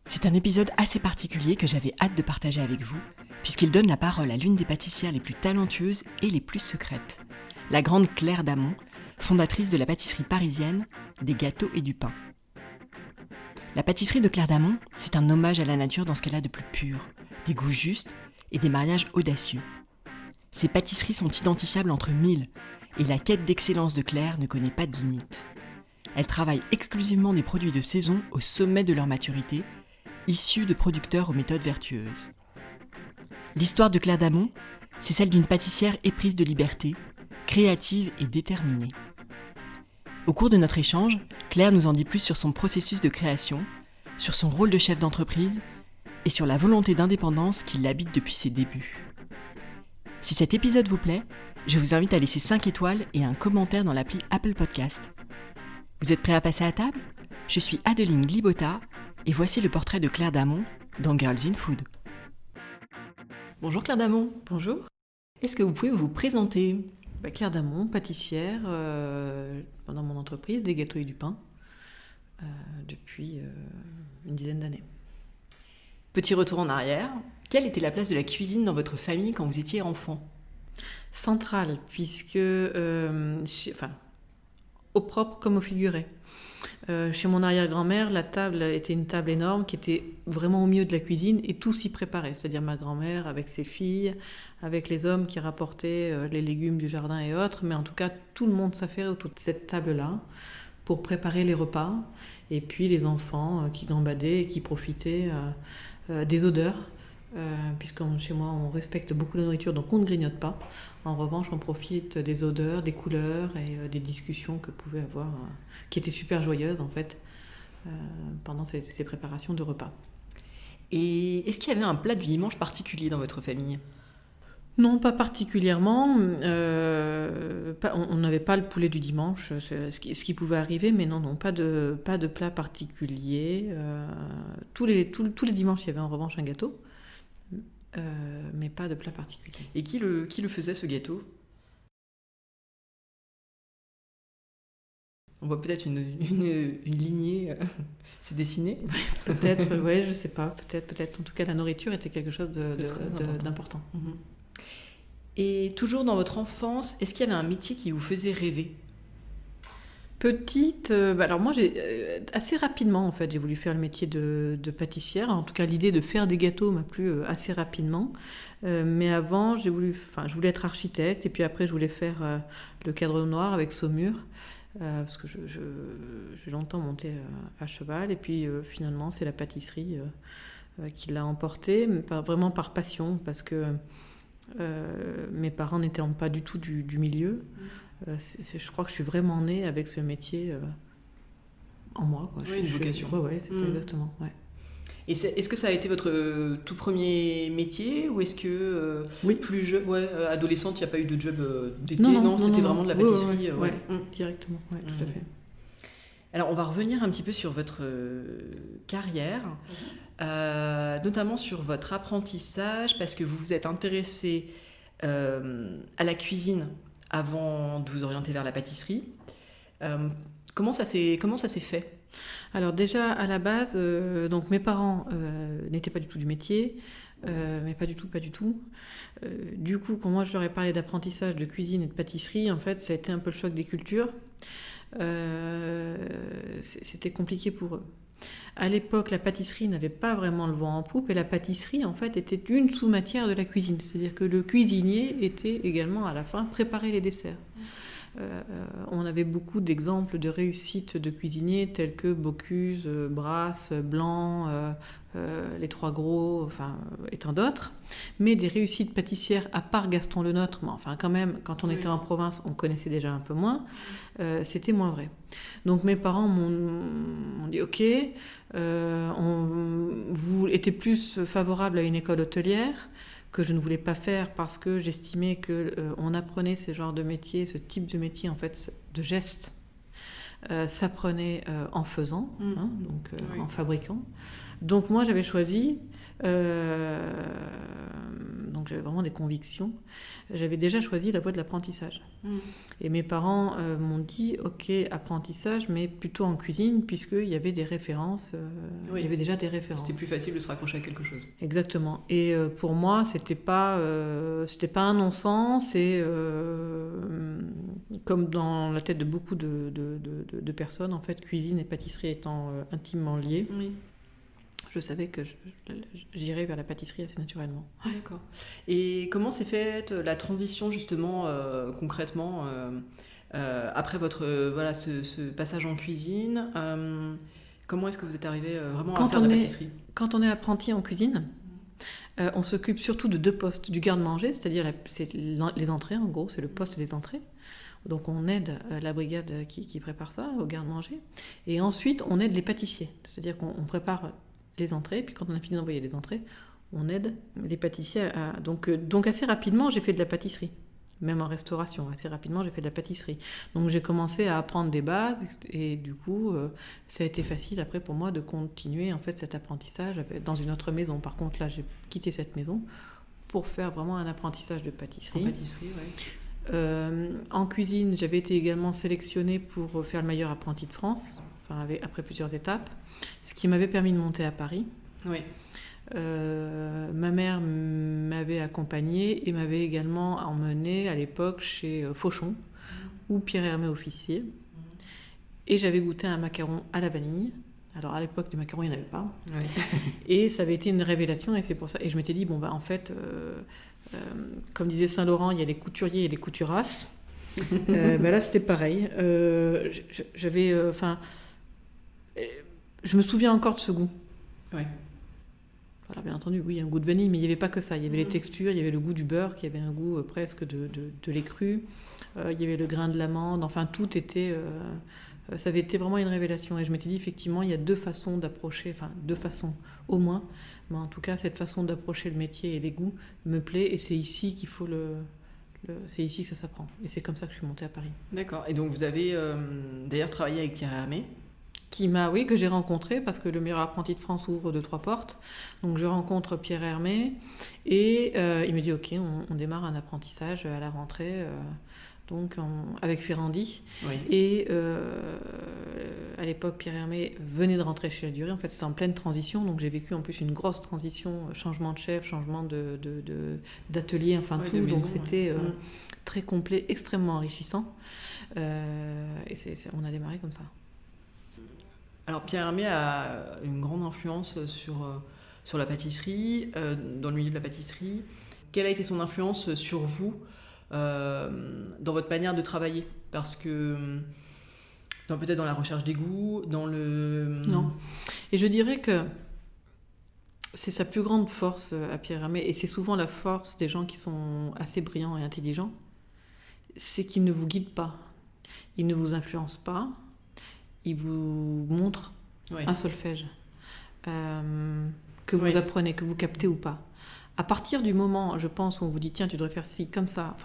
C'est un épisode assez particulier que j'avais hâte de partager avec vous, puisqu'il donne la parole à l'une des pâtissières les plus talentueuses et les plus secrètes, la grande Claire Damon, fondatrice de la pâtisserie parisienne, des gâteaux et du pain. La pâtisserie de Claire Damon, c'est un hommage à la nature dans ce qu'elle a de plus pur, des goûts justes et des mariages audacieux. Ses pâtisseries sont identifiables entre mille, et la quête d'excellence de Claire ne connaît pas de limite. Elle travaille exclusivement des produits de saison au sommet de leur maturité, issus de producteurs aux méthodes vertueuses. L'histoire de Claire Damon, c'est celle d'une pâtissière éprise de liberté, créative et déterminée. Au cours de notre échange, Claire nous en dit plus sur son processus de création, sur son rôle de chef d'entreprise et sur la volonté d'indépendance qui l'habite depuis ses débuts. Si cet épisode vous plaît, je vous invite à laisser 5 étoiles et un commentaire dans l'appli Apple Podcast. Vous êtes prêts à passer à table ? Je suis Adeline Glibota et voici le portrait de Claire Damon dans Girls in Food. Bonjour Claire Damon. Bonjour. Est-ce que vous pouvez vous présenter ? Claire Damon, pâtissière dans mon entreprise des gâteaux et du pain depuis une dizaine d'années. Petit retour en arrière, quelle était la place de la cuisine dans votre famille quand vous étiez enfant ? Centrale, puisque au propre comme au figuré. Chez mon arrière-grand-mère, la table était une table énorme qui était vraiment au milieu de la cuisine et tout s'y préparait. C'est-à-dire ma grand-mère avec ses filles, avec les hommes qui rapportaient les légumes du jardin et autres. Mais en tout cas, tout le monde s'affairait autour de cette table-là pour préparer les repas. Et puis les enfants qui gambadaient et qui profitaient des odeurs. Puisque chez moi, on respecte beaucoup la nourriture, donc on ne grignote pas. En revanche, on profite des odeurs, des couleurs et des discussions que pouvait avoir, qui étaient super joyeuses en fait, pendant ces préparations de repas. Et est-ce qu'il y avait un plat du dimanche particulier dans votre famille ? Non, pas particulièrement. On n'avait pas le poulet du dimanche, ce qui pouvait arriver, mais non, pas de plat particulier. Tous les dimanches, il y avait en revanche un gâteau. Mais pas de plat particulier. Et qui le faisait ce gâteau ? On voit peut-être une lignée se dessiner. Peut-être, oui, je sais pas, peut-être. En tout cas, la nourriture était quelque chose d'important. Mm-hmm. Et toujours dans votre enfance, est-ce qu'il y avait un métier qui vous faisait rêver ? Petite, alors moi assez rapidement en fait j'ai voulu faire le métier de pâtissière. En tout cas l'idée de faire des gâteaux m'a plu assez rapidement. Mais avant je voulais être architecte et puis après je voulais faire le cadre noir avec Saumur parce que j'ai longtemps monté à cheval et puis finalement c'est la pâtisserie qui l'a emporté, mais vraiment par passion parce que mes parents n'étaient pas du tout du milieu. Je crois que je suis vraiment née avec ce métier en moi. Quoi. Oui, une vocation. Oui, c'est ça exactement. Ouais. Et est-ce que ça a été votre tout premier métier ou est-ce que plus jeune, adolescente, il n'y a pas eu de job d'été ? Non, c'était vraiment de la pâtisserie. Directement, tout à fait. Alors on va revenir un petit peu sur votre carrière, notamment sur votre apprentissage, parce que vous vous êtes intéressée à la cuisine avant de vous orienter vers la pâtisserie. Comment ça s'est fait ? Alors déjà, à la base, donc mes parents n'étaient pas du tout du métier, mais pas du tout. Du coup, quand moi je leur ai parlé d'apprentissage de cuisine et de pâtisserie, en fait, ça a été un peu le choc des cultures. C'était compliqué pour eux. À l'époque, la pâtisserie n'avait pas vraiment le vent en poupe et la pâtisserie, en fait, était une sous-matière de la cuisine. C'est-à-dire que le cuisinier était également, à la fin, préparer les desserts. On avait beaucoup d'exemples de réussite de cuisiniers tels que Bocuse, Brasse, Blanc, les Trois Gros, et tant d'autres. Mais des réussites pâtissières, à part Gaston Lenôtre, mais enfin quand même, quand on était en province, on connaissait déjà un peu moins, c'était moins vrai. Donc mes parents m'ont dit « Ok, vous étiez plus favorable à une école hôtelière », que je ne voulais pas faire parce que j'estimais qu'on apprenait ce genre de métier, ce type de métier, en fait, de gestes, s'apprenait en faisant, en fabriquant. Donc moi, j'avais choisi donc j'avais vraiment des convictions, j'avais déjà choisi la voie de l'apprentissage. Et mes parents m'ont dit, ok, apprentissage, mais plutôt en cuisine, puisqu'il y avait des références, il y avait déjà des références. C'était plus facile de se raccrocher à quelque chose. Exactement. Et pour moi, c'était pas un non-sens, et comme dans la tête de beaucoup de personnes, en fait, cuisine et pâtisserie étant intimement liées. Oui. Je savais que j'irais vers la pâtisserie assez naturellement. D'accord. Et comment s'est faite la transition justement concrètement après ce passage en cuisine comment est-ce que vous êtes arrivé vraiment à faire de la pâtisserie ? Quand on est apprenti en cuisine, on s'occupe surtout de 2 postes. Du garde-manger, c'est-à-dire les entrées, en gros, c'est le poste des entrées. Donc on aide la brigade qui prépare ça, au garde-manger. Et ensuite, on aide les pâtissiers. C'est-à-dire qu'on prépare les entrées, puis quand on a fini d'envoyer les entrées, on aide les pâtissiers donc assez rapidement, j'ai fait de la pâtisserie. Même en restauration, assez rapidement, j'ai fait de la pâtisserie. Donc j'ai commencé à apprendre des bases, et du coup, ça a été facile après pour moi de continuer en fait cet apprentissage dans une autre maison. Par contre, là, j'ai quitté cette maison pour faire vraiment un apprentissage de pâtisserie. En pâtisserie, oui. En cuisine, j'avais été également sélectionnée pour faire le meilleur apprenti de France, après plusieurs étapes, ce qui m'avait permis de monter à Paris. Oui. Ma mère m'avait accompagnée et m'avait également emmenée à l'époque chez Fauchon, où Pierre Hermé officier. Et j'avais goûté un macaron à la vanille. Alors à l'époque, des macarons, il n'y en avait pas. Oui. Et ça avait été une révélation, et c'est pour ça. Et je m'étais dit, en fait, comme disait Saint-Laurent, il y a les couturiers et les couturasses. Là, c'était pareil. Je me souviens encore de ce goût. Oui. Voilà, bien entendu, oui, un goût de vanille, mais il n'y avait pas que ça. Il y avait les textures, il y avait le goût du beurre, qui avait un goût presque de lait cru. Il y avait le grain de l'amande. Enfin, tout était... ça avait été vraiment une révélation. Et je m'étais dit, effectivement, il y a 2 façons d'approcher, 2 façons au moins. Mais en tout cas, cette façon d'approcher le métier et les goûts me plaît. Et c'est ici qu'il faut c'est ici que ça s'apprend. Et c'est comme ça que je suis montée à Paris. D'accord. Et donc, vous avez d'ailleurs travaillé avec Pierre Hermé ? Que j'ai rencontré, parce que le meilleur apprenti de France ouvre 2-3 portes. Donc je rencontre Pierre Hermé, et il me dit ok, on démarre un apprentissage à la rentrée, avec Ferrandi. Oui. Et à l'époque, Pierre Hermé venait de rentrer chez La Durée. En fait, c'était en pleine transition, donc j'ai vécu en plus une grosse transition, changement de chef, changement d'atelier, tout. Maison, donc c'était très complet, extrêmement enrichissant. Et on a démarré comme ça. Alors Pierre Hermé a une grande influence sur la pâtisserie, dans le milieu de la pâtisserie. Quelle a été son influence sur vous dans votre manière de travailler ? Parce que peut-être dans la recherche des goûts, dans le... Non. Et je dirais que c'est sa plus grande force à Pierre Hermé, et c'est souvent la force des gens qui sont assez brillants et intelligents, c'est qu'ils ne vous guident pas, ils ne vous influencent pas, ils vous montrent un solfège que vous apprenez, que vous captez ou pas. À partir du moment, je pense, où on vous dit tiens, tu devrais faire ci, comme ça,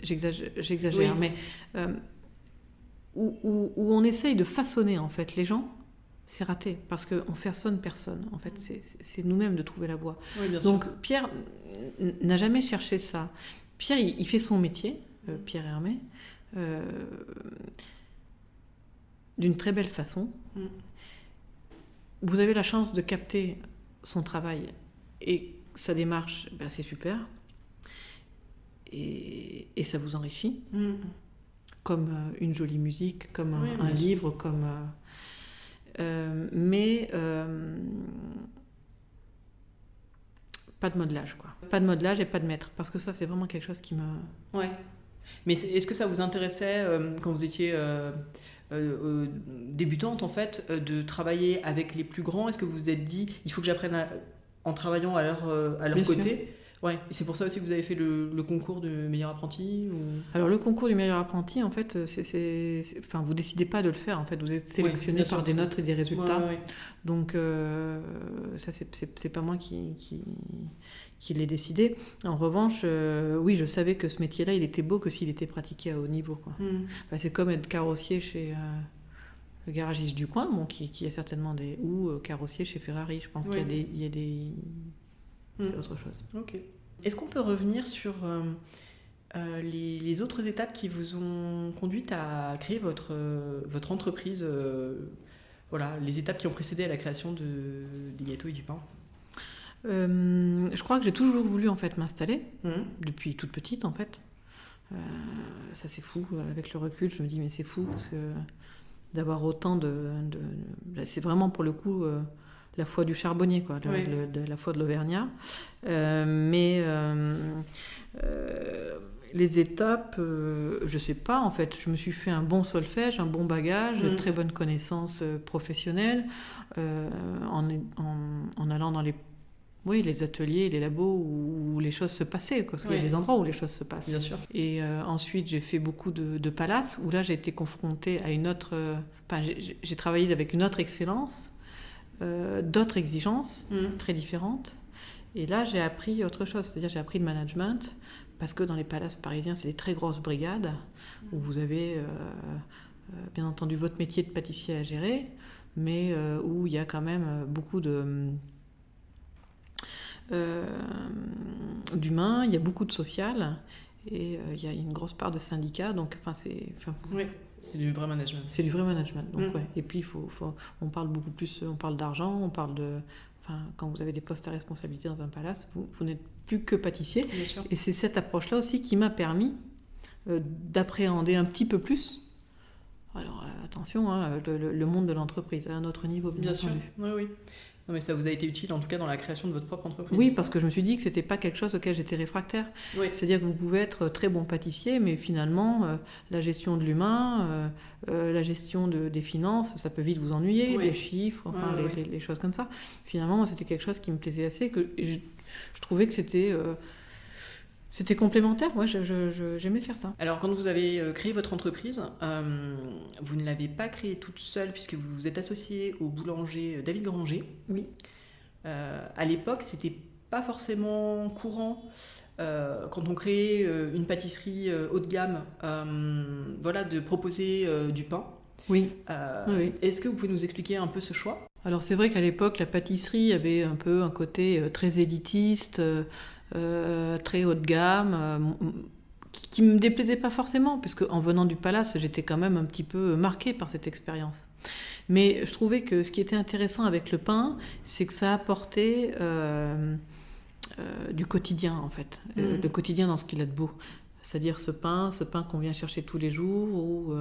j'exagère, mais où on essaye de façonner en fait les gens, c'est raté, parce qu'on façonne personne. En fait, c'est nous-mêmes de trouver la voie. Oui, bien Donc sûr. Pierre n'a jamais cherché ça. Pierre, il fait son métier, Pierre Hermé, d'une très belle façon. Vous avez la chance de capter son travail et sa démarche, c'est super. Et ça vous enrichit. Comme une jolie musique, comme un livre, comme... mais pas de modelage, quoi. Pas de modelage et pas de maître, parce que ça, c'est vraiment quelque chose qui me... Ouais. Mais est-ce que ça vous intéressait, quand vous étiez débutante, en fait, de travailler avec les plus grands ? Est-ce que vous vous êtes dit, il faut que j'apprenne en travaillant à leur côté ? Ouais. Et c'est pour ça aussi que vous avez fait le concours du meilleur apprenti ou... Alors le concours du meilleur apprenti, en fait, vous décidez pas de le faire. En fait, vous êtes sélectionné par des notes et des résultats. Ouais. Donc ça, c'est pas moi qui l'ai décidé. En revanche, oui, je savais que ce métier-là, il était beau que s'il était pratiqué à haut niveau, quoi. C'est comme être carrossier chez le garagiste du coin, qui a certainement ou carrossier chez Ferrari. Je pense qu'il y a des... C'est autre chose. Ok. Est-ce qu'on peut revenir sur les autres étapes qui vous ont conduite à créer votre entreprise, voilà, les étapes qui ont précédé à la création des gâteaux et du pain? Je crois que j'ai toujours voulu en fait m'installer, depuis toute petite en fait. Ça c'est fou, avec le recul je me dis mais c'est fou parce que d'avoir autant c'est vraiment pour le coup la foi du charbonnier, quoi, Oui. la foi de l'Auvergnat. Mais les étapes, je sais pas en fait. Je me suis fait un bon solfège, un bon bagage, de très bonnes connaissances professionnelles, en allant dans les ateliers, les labos où les choses se passaient, quoi, parce qu'il y a des endroits où les choses se passent. Bien sûr. Et ensuite, j'ai fait beaucoup de palaces, où là, j'ai été confrontée à une autre... j'ai travaillé avec une autre excellence, d'autres exigences très différentes. Et là, j'ai appris autre chose, c'est-à-dire j'ai appris le management, parce que dans les palaces parisiens, c'est des très grosses brigades, où vous avez, bien entendu, votre métier de pâtissier à gérer, mais où il y a quand même beaucoup d'humain, il y a beaucoup de social, et il y a une grosse part de syndicats, donc c'est du vrai management. C'est du vrai management, donc ouais. Et puis on parle beaucoup plus, on parle d'argent, on parle de... quand vous avez des postes à responsabilité dans un palace, vous n'êtes plus que pâtissier. Bien sûr. Et c'est cette approche-là aussi qui m'a permis d'appréhender un petit peu plus. Alors attention, le monde de l'entreprise à un autre niveau, bien entendu. Sûr, oui. Non, mais ça vous a été utile en tout cas dans la création de votre propre entreprise. Oui, parce que je me suis dit que c'était pas quelque chose auquel j'étais réfractaire. Oui. C'est-à-dire que vous pouvez être très bon pâtissier, mais finalement, la gestion de l'humain, la gestion des finances, ça peut vite vous ennuyer, les chiffres, les choses comme ça. Finalement, moi, c'était quelque chose qui me plaisait assez, que je trouvais que c'était complémentaire. Ouais, j'aimais faire ça. Alors, quand vous avez créé votre entreprise, vous ne l'avez pas créée toute seule puisque vous vous êtes associée au boulanger David Granger. Oui. À l'époque, c'était pas forcément courant quand on crée une pâtisserie haut de gamme, de proposer du pain. Oui. Est-ce que vous pouvez nous expliquer un peu ce choix ? Alors, c'est vrai qu'à l'époque, la pâtisserie avait un peu un côté très élitiste, très haut de gamme, qui me déplaisait pas forcément, puisque en venant du Palace, j'étais quand même un petit peu marquée par cette expérience. Mais je trouvais que ce qui était intéressant avec le pain, c'est que ça apportait du quotidien, en fait. Le quotidien dans ce qu'il a de beau. C'est-à-dire ce pain qu'on vient chercher tous les jours, ou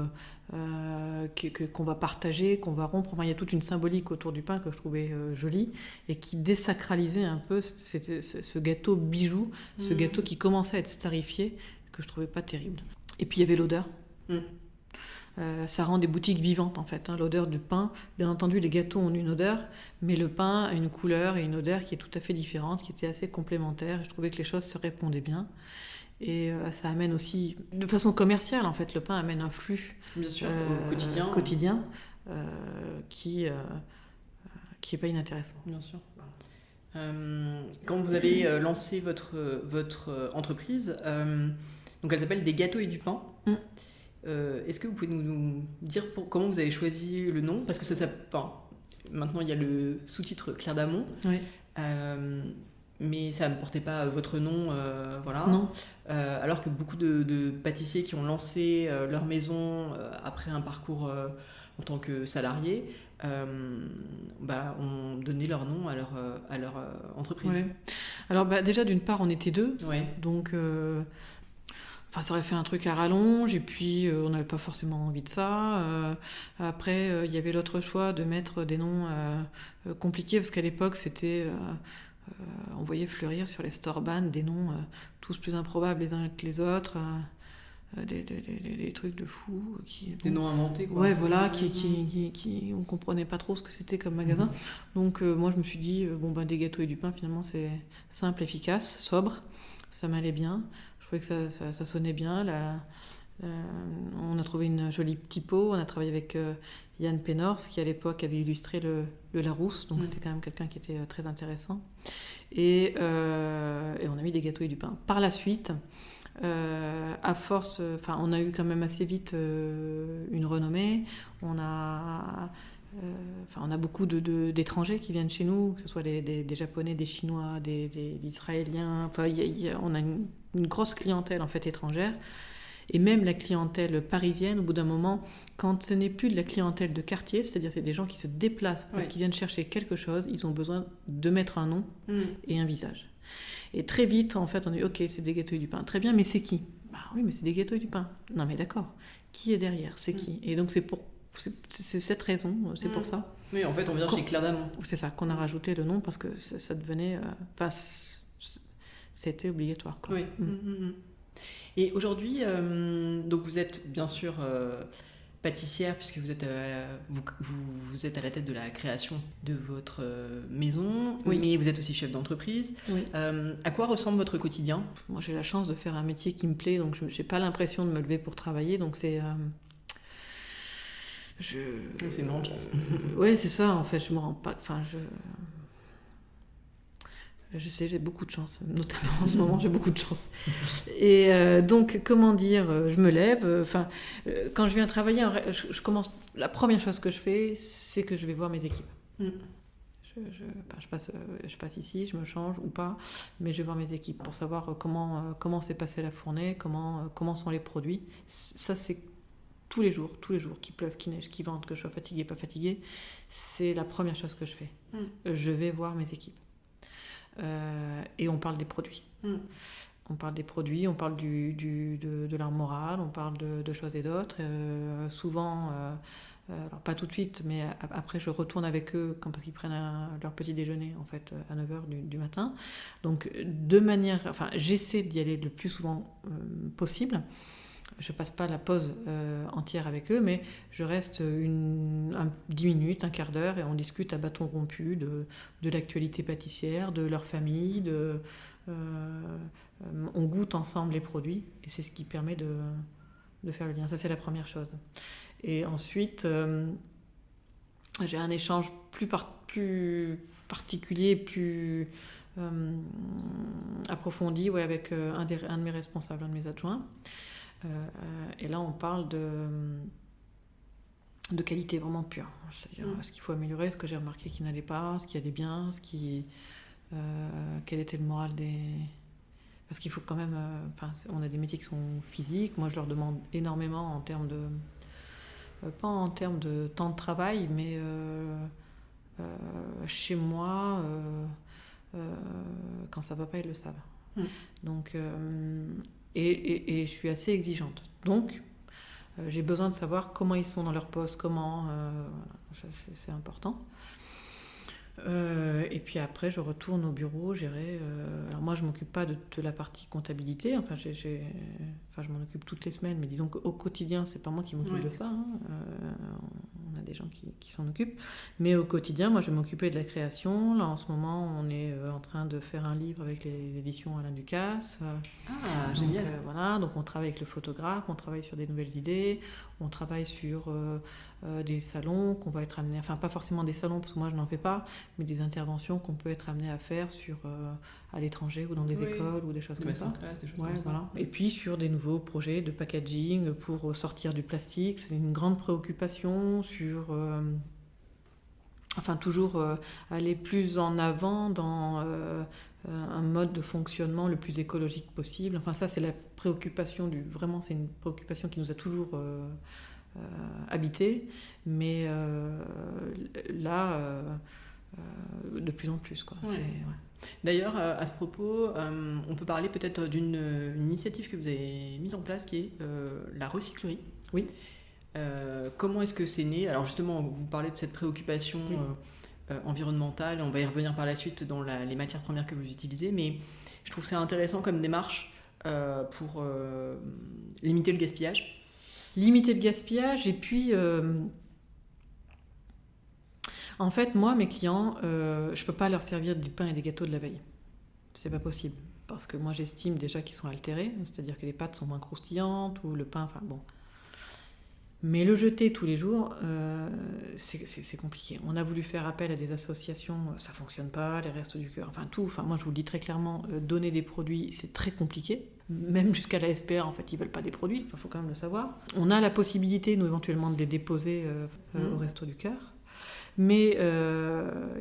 qu'on va partager, qu'on va rompre. Enfin, il y a toute une symbolique autour du pain que je trouvais jolie, et qui désacralisait un peu ce gâteau bijou, ce gâteau qui commençait à être starifié, que je trouvais pas terrible. Et puis il y avait l'odeur. Ça rend des boutiques vivantes en fait, l'odeur du pain. Bien entendu, les gâteaux ont une odeur, mais le pain a une couleur et une odeur qui est tout à fait différente, qui était assez complémentaire. Je trouvais que les choses se répondaient bien. Et ça amène aussi, de façon commerciale en fait, le pain amène un flux bien sûr, au quotidien qui est pas inintéressant. Bien sûr. Quand vous avez lancé votre entreprise, donc elle s'appelle Des gâteaux et du pain. Est-ce que vous pouvez nous dire comment vous avez choisi le nom ? Parce que maintenant il y a le sous-titre Claire d'Amont. Oui. Mais ça ne portait pas votre nom, voilà. Non. Alors que beaucoup de pâtissiers qui ont lancé leur maison après un parcours en tant que salariés ont donné leur nom à leur entreprise. Ouais. Alors déjà, d'une part, on était deux. Ouais. Donc, ça aurait fait un truc à rallonge, et puis on n'avait pas forcément envie de ça. Après, il y avait l'autre choix de mettre des noms compliqués, parce qu'à l'époque, c'était... on voyait fleurir sur les store-ban des noms tous plus improbables les uns que les autres, des trucs de fous. Des noms inventés, quoi. Ouais, voilà, qui on comprenait pas trop ce que c'était comme magasin. Donc moi je me suis dit, des gâteaux et du pain, finalement c'est simple, efficace, sobre, ça m'allait bien. Je trouvais que ça sonnait bien. On a trouvé une jolie typo, on a travaillé avec Yann Pénors, qui à l'époque avait illustré le Larousse, donc c'était quand même quelqu'un qui était très intéressant. Et on a mis des gâteaux et du pain. Par la suite, à force, on a eu quand même assez vite une renommée. On a on a beaucoup d'étrangers qui viennent chez nous, que ce soit des Japonais, des Chinois, des Israéliens. Enfin, on a une grosse clientèle en fait étrangère. Et même la clientèle parisienne, au bout d'un moment, quand ce n'est plus de la clientèle de quartier, c'est-à-dire c'est des gens qui se déplacent parce qu'ils viennent chercher quelque chose, ils ont besoin de mettre un nom et un visage. Et très vite, en fait, on dit « Ok, c'est des gâteaux et du pain. Très bien, mais c'est qui ?» Bah oui, mais c'est des gâteaux et du pain. Non, mais d'accord. Qui est derrière ? C'est qui ? Et donc, c'est cette raison, c'est pour ça. Oui, en fait, on vient chez Claire d'Amont. C'est ça, qu'on a rajouté le nom parce que ça devenait... c'était obligatoire, quoi. Oui. Et aujourd'hui, donc vous êtes bien sûr pâtissière puisque vous êtes à la tête de la création de votre maison, mais vous êtes aussi chef d'entreprise. Oui. À quoi ressemble votre quotidien ? Moi, j'ai la chance de faire un métier qui me plaît, donc je n'ai pas l'impression de me lever pour travailler, donc c'est... C'est une grande chance. Oui, c'est ça, en fait, je me rends pas... Je sais, j'ai beaucoup de chance, notamment en ce moment, j'ai beaucoup de chance. Et donc, comment dire, je me lève, quand je viens travailler, je commence, la première chose que je fais, c'est que je vais voir mes équipes. Je passe ici, je me change ou pas, mais je vais voir mes équipes pour savoir comment s'est passée la fournée, comment sont les produits. Ça, c'est tous les jours, qu'il pleuve, qu'il neige, qu'il vente, que je sois fatiguée, pas fatiguée, c'est la première chose que je fais. Je vais voir mes équipes. Et on parle des produits. On parle des produits, on parle de leur morale, on parle de choses et d'autres. Souvent, alors pas tout de suite, mais après je retourne avec eux parce qu'ils prennent leur petit déjeuner en fait à 9h du matin. Donc j'essaie d'y aller le plus souvent possible. Je passe pas la pause entière avec eux, mais je reste 10 minutes, un quart d'heure, et on discute à bâton rompu de l'actualité pâtissière, de leur famille, on goûte ensemble les produits, et c'est ce qui permet de faire le lien. Ça, c'est la première chose. Et ensuite, j'ai un échange plus particulier, plus approfondi avec un de mes responsables, un de mes adjoints. Et là, on parle de qualité vraiment pure. C'est-à-dire ce qu'il faut améliorer, ce que j'ai remarqué qui n'allait pas, ce qui allait bien, quel était le moral des... Parce qu'il faut quand même... on a des métiers qui sont physiques. Moi, je leur demande énormément en termes de... pas en termes de temps de travail, mais chez moi, quand ça ne va pas, ils le savent. Donc... Et je suis assez exigeante. Donc, j'ai besoin de savoir comment ils sont dans leur poste, c'est important. Et puis après, je retourne au bureau, gérer... alors moi, je ne m'occupe pas de la partie comptabilité. Je m'en occupe toutes les semaines, mais disons qu'au quotidien, ce n'est pas moi qui m'occupe de ça. On a des gens qui s'en occupent. Mais au quotidien, moi, je vais m'occuper de la création. Là, en ce moment, on est en train de faire un livre avec les éditions Alain Ducasse. Génial. Donc on travaille avec le photographe, on travaille sur des nouvelles idées, on travaille sur des salons qu'on va être amené... Enfin, pas forcément des salons, parce que moi, je n'en fais pas, mais des interventions qu'on peut être amené à faire à l'étranger ou dans des écoles ou des choses comme ça. Classe, des choses comme ça. Voilà. Et puis sur des nouveaux projets de packaging pour sortir du plastique, c'est une grande préoccupation sur... toujours aller plus en avant dans un mode de fonctionnement le plus écologique possible. Enfin, ça, c'est la préoccupation Vraiment, c'est une préoccupation qui nous a toujours habité, mais là, de plus en plus, quoi. Ouais. D'ailleurs, à ce propos, on peut parler peut-être d'une initiative que vous avez mise en place qui est la recyclerie. Oui. Comment est-ce que c'est né ? Alors justement, vous parlez de cette préoccupation environnementale, on va y revenir par la suite dans les matières premières que vous utilisez, mais je trouve que c'est intéressant comme démarche pour limiter le gaspillage. Limiter le gaspillage, et puis... En fait, moi, mes clients, je peux pas leur servir du pain et des gâteaux de la veille. C'est pas possible. Parce que moi, j'estime déjà qu'ils sont altérés, c'est-à-dire que les pâtes sont moins croustillantes, ou le pain, Mais le jeter tous les jours, c'est compliqué. On a voulu faire appel à des associations, ça fonctionne pas, les Restos du Cœur, moi je vous le dis très clairement, donner des produits, c'est très compliqué. Même jusqu'à la SPR, en fait, ils veulent pas des produits, il faut quand même le savoir. On a la possibilité, nous, éventuellement, de les déposer au Restos du Cœur. Mais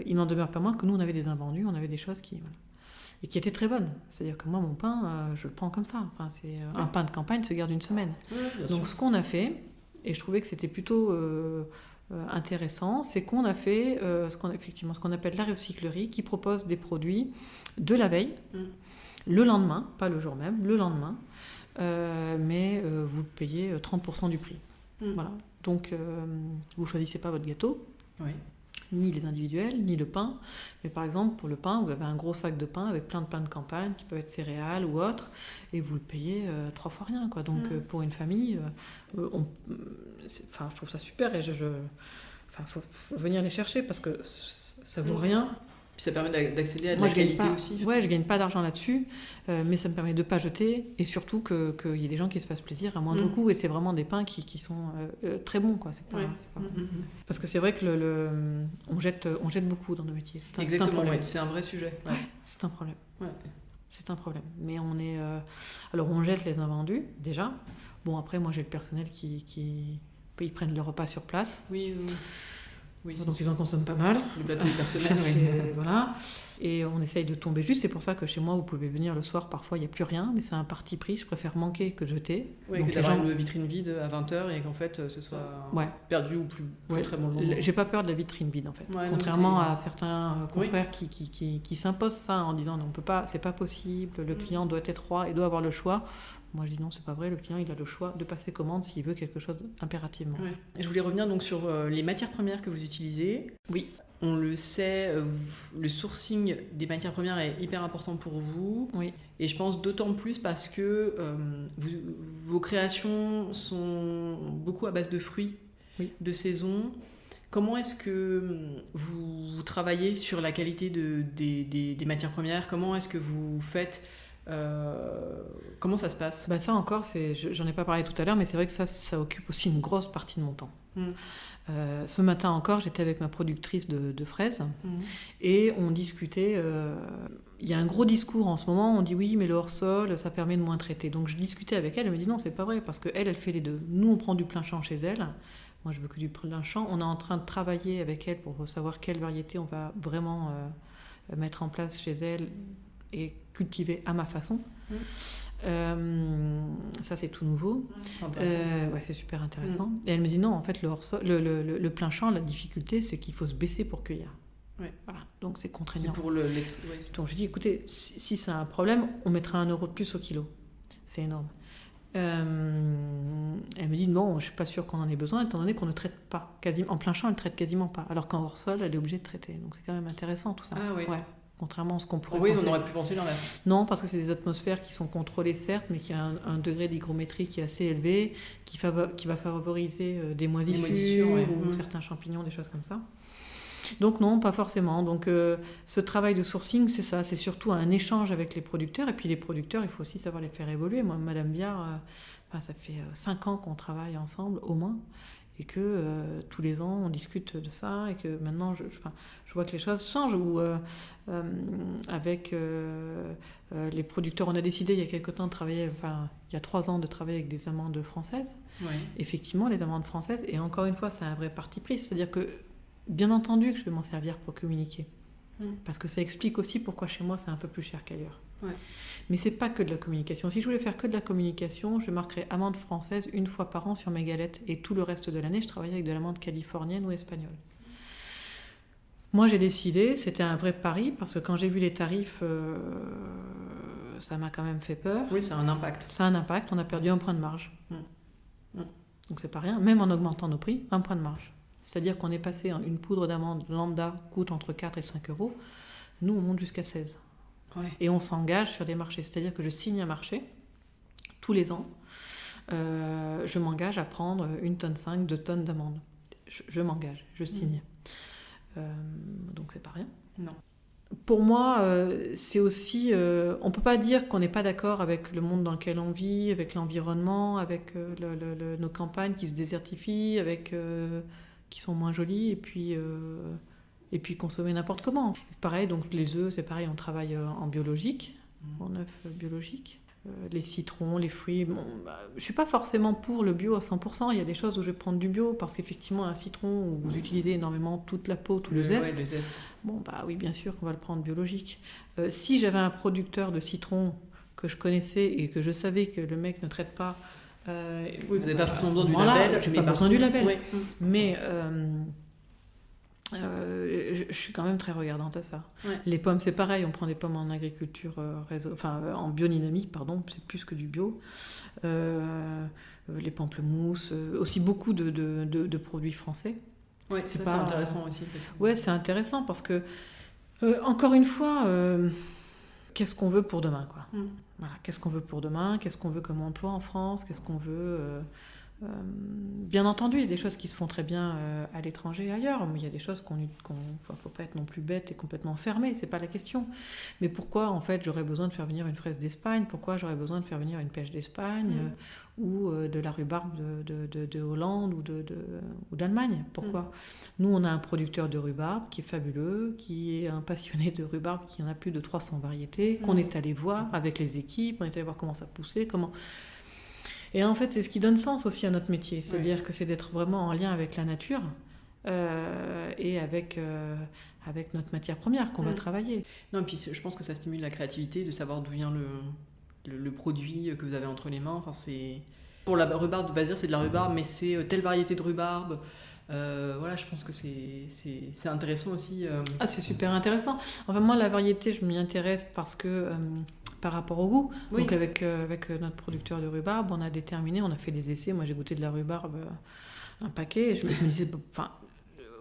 il n'en demeure pas moins que nous, on avait des invendus, on avait des choses qui... Voilà. Et qui étaient très bonnes. C'est-à-dire que moi, mon pain, je le prends comme ça. Enfin, un pain de campagne se garde une semaine. Donc ce qu'on a fait, et je trouvais que c'était plutôt intéressant, c'est qu'on a fait ce qu'on appelle la recyclerie, qui propose des produits de la veille, le lendemain, pas le jour même, le lendemain, mais vous payez 30% du prix. Voilà. Donc vous ne choisissez pas votre gâteau. Oui. Ni les individuels, ni le pain. Mais par exemple, pour le pain, vous avez un gros sac de pain avec plein de pain de campagne, qui peuvent être céréales ou autres, et vous le payez 3 fois rien, quoi. Donc, pour une famille, je trouve ça super, et faut venir les chercher, parce que ça vaut rien. Puis ça permet d'accéder à de la qualité aussi. Ouais, je gagne pas d'argent là-dessus, mais ça me permet de ne pas jeter, et surtout qu'il y ait des gens qui se fassent plaisir à moindre coût, et c'est vraiment des pains qui sont très bons, quoi. C'est pas... Parce que c'est vrai que on jette beaucoup dans nos métiers. Exactement, c'est un vrai sujet. Ouais, c'est un problème. Ouais. C'est un problème. Mais on est... Alors, on jette les invendus, déjà. Bon, après, moi, j'ai le personnel qui... Ils prennent le repas sur place. Oui, donc ils en consomment pas mal. Le plateau du personnel, voilà. Et on essaye de tomber juste. C'est pour ça que chez moi, vous pouvez venir le soir. Parfois, il n'y a plus rien, mais c'est un parti pris. Je préfère manquer que jeter. Oui, donc que d'avoir une vitrine vide à 20h et qu'en fait, ce soit perdu ou plus très bon moment. J'ai pas peur de la vitrine vide, en fait. Contrairement à certains confrères qui s'imposent ça en disant non, on peut pas, c'est pas possible, le client doit être roi et doit avoir le choix. Moi, je dis non, c'est pas vrai. Le client, il a le choix de passer commande s'il veut quelque chose impérativement. Ouais. Je voulais revenir donc sur les matières premières que vous utilisez. Oui. On le sait, le sourcing des matières premières est hyper important pour vous. Oui. Et je pense d'autant plus parce que vos créations sont beaucoup à base de fruits de saison. Comment est-ce que vous travaillez sur la qualité des matières premières ? Comment est-ce que vous faites comment ça se passe ? Ça encore, j'en ai pas parlé tout à l'heure, mais c'est vrai que ça occupe aussi une grosse partie de mon temps. Ce matin encore, j'étais avec ma productrice de fraises et on discutait. Il y a un gros discours en ce moment, on dit oui, mais le hors-sol, ça permet de moins traiter. Donc je discutais avec elle me dit non, c'est pas vrai, parce qu'elle fait les deux. Nous, on prend du plein champ chez elle. Moi, je veux que du plein champ. On est en train de travailler avec elle pour savoir quelle variété on va vraiment mettre en place chez elle et cultiver à ma façon. Ça, c'est tout nouveau. C'est super intéressant. Et elle me dit non, en fait, le plein champ, la difficulté, c'est qu'il faut se baisser pour cueillir. Voilà. Donc, c'est contraignant. C'est pour Donc, je dis, écoutez, si c'est un problème, on mettra 1 euro de plus au kilo. C'est énorme. Elle me dit non, je suis pas sûre qu'on en ait besoin, étant donné qu'on ne traite pas. En plein champ, elle ne traite quasiment pas. Alors qu'en hors-sol, elle est obligée de traiter. Donc, c'est quand même intéressant, tout ça. Ah oui. Ouais. Contrairement à ce qu'on pourrait penser. Oui, on aurait pu penser l'inverse. Non, parce que c'est des atmosphères qui sont contrôlées, certes, mais qui a un degré d'hygrométrie qui est assez élevé, qui va favoriser des moisissures ou certains champignons, des choses comme ça. Donc non, pas forcément. Donc ce travail de sourcing, c'est ça. C'est surtout un échange avec les producteurs. Et puis les producteurs, il faut aussi savoir les faire évoluer. Moi, Madame Biard, ça fait 5 ans qu'on travaille ensemble, au moins. Et que tous les ans, on discute de ça, et que maintenant, je vois que les choses changent. Avec les producteurs, on a décidé il y a quelque temps de travailler, il y a 3 ans, de travailler avec des amandes françaises. Ouais. Effectivement, les amandes françaises, et encore une fois, c'est un vrai parti pris. C'est-à-dire que, bien entendu, que je vais m'en servir pour communiquer. Parce que ça explique aussi pourquoi chez moi, c'est un peu plus cher qu'ailleurs. Ouais. Mais c'est pas que de la communication. Si je voulais faire que de la communication, je marquerais amande française 1 fois par an sur mes galettes, et tout le reste de l'année, je travaillais avec de l'amande californienne ou espagnole. Moi, j'ai décidé, c'était un vrai pari, parce que quand j'ai vu les tarifs, ça m'a quand même fait peur. Oui, ça a un impact. Ça a un impact, on a perdu 1 point de marge. Donc c'est pas rien, même en augmentant nos prix, 1 point de marge. C'est-à-dire qu'on est passé, une poudre d'amande lambda coûte entre 4 et 5 euros, nous on monte jusqu'à 16. Ouais. Et on s'engage sur des marchés, c'est-à-dire que je signe un marché tous les ans, je m'engage à prendre 1,5 tonne, 2 tonnes d'amandes. Je m'engage, je signe. Donc c'est pas rien. Non. Pour moi, c'est aussi... on ne peut pas dire qu'on n'est pas d'accord avec le monde dans lequel on vit, avec l'environnement, avec nos campagnes qui se désertifient, qui sont moins jolies, et puis consommer n'importe comment. Pareil, donc les œufs, c'est pareil, on travaille en biologique, en œufs biologiques. les citrons, les fruits. Bon, je suis pas forcément pour le bio à 100%. Il y a des choses où je vais prendre du bio parce qu'effectivement, un citron où vous utilisez énormément toute la peau, tout le zeste. Ouais, le zeste. Bon, oui, bien sûr qu'on va le prendre biologique. Si j'avais un producteur de citron que je connaissais et que je savais que le mec ne traite pas. Oui, vous n'avez pas forcément besoin du label. J'ai pas besoin du label. Ouais. Mais je suis quand même très regardante à ça. Ouais. Les pommes, c'est pareil, on prend des pommes en agriculture, en biodynamique, pardon, c'est plus que du bio. Les pamplemousses, aussi beaucoup de produits français. Ouais, c'est intéressant aussi. Ouais, c'est intéressant parce que, encore une fois, qu'est-ce qu'on veut pour demain, quoi. Voilà, qu'est-ce qu'on veut pour demain, qu'est-ce qu'on veut comme emploi en France, qu'est-ce qu'on veut... bien entendu, il y a des choses qui se font très bien à l'étranger et ailleurs, mais il y a des choses faut pas être non plus bête et complètement fermé, c'est pas la question. Mais pourquoi, en fait, j'aurais besoin de faire venir une fraise d'Espagne? Pourquoi j'aurais besoin de faire venir une pêche d'Espagne ou de la rhubarbe de Hollande ou d'Allemagne? Pourquoi? Nous, on a un producteur de rhubarbe qui est fabuleux, qui est un passionné de rhubarbe, qui en a plus de 300 variétés, qu'on est allé voir avec les équipes, on est allé voir comment ça poussait, comment... Et en fait, c'est ce qui donne sens aussi à notre métier. C'est-à-dire que c'est d'être vraiment en lien avec la nature et avec notre matière première qu'on va travailler. Non, et puis je pense que ça stimule la créativité, de savoir d'où vient le produit que vous avez entre les mains. Enfin, pour la rhubarbe de Bazir, c'est de la rhubarbe, mais c'est telle variété de rhubarbe. Voilà, je pense que c'est intéressant aussi. Ah, c'est super intéressant. Enfin, moi, la variété, je m'y intéresse parce que... par rapport au goût. Oui. Donc avec notre producteur de rhubarbe, on a déterminé, on a fait des essais. Moi, j'ai goûté de la rhubarbe, un paquet. Et je me disais,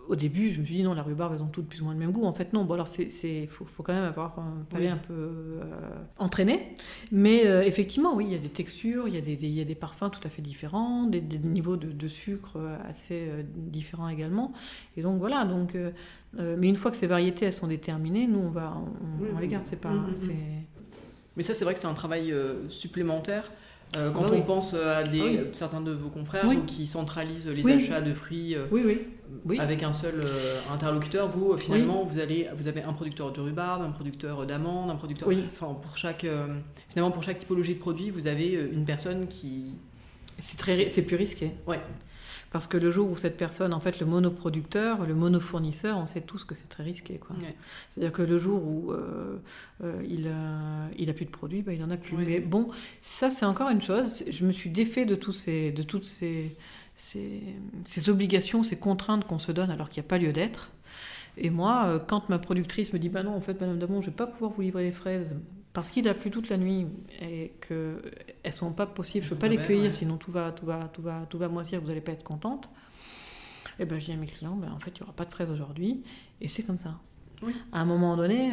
au début, je me suis dit non, la rhubarbe, elles ont toutes plus ou moins le même goût. En fait, non. Bon, alors faut quand même avoir un palais un peu entraîné. Mais effectivement, oui, il y a des textures, il y a des parfums tout à fait différents, des niveaux de sucre assez différents également. Et donc voilà. Mais une fois que ces variétés elles sont déterminées, nous on les garde. C'est pas. Mais ça, c'est vrai que c'est un travail supplémentaire. Quand on pense à certains de vos confrères qui centralisent les achats de fruits avec un seul interlocuteur, vous, finalement, vous avez un producteur de rhubarbe, un producteur d'amandes, un producteur... Enfin, pour chaque typologie de produit, vous avez une personne qui... C'est plus risqué. Ouais. Parce que le jour où cette personne, en fait, le monoproducteur, le monofournisseur, on sait tous que c'est très risqué, quoi. Ouais. C'est-à-dire que le jour où il a plus de produits, il en a plus. Ouais. Mais bon, ça c'est encore une chose. Je me suis défait de toutes ces obligations, ces contraintes qu'on se donne alors qu'il n'y a pas lieu d'être. Et moi, quand ma productrice me dit, non, en fait, Madame Damon, je ne vais pas pouvoir vous livrer les fraises parce qu'il a plu toute la nuit et qu'elles sont pas possibles, je peux pas les cueillir, sinon tout va moisir, vous n'allez pas être contente. Et ben je dis à mes clients, en fait il y aura pas de fraises aujourd'hui, et c'est comme ça. Oui. À un moment donné,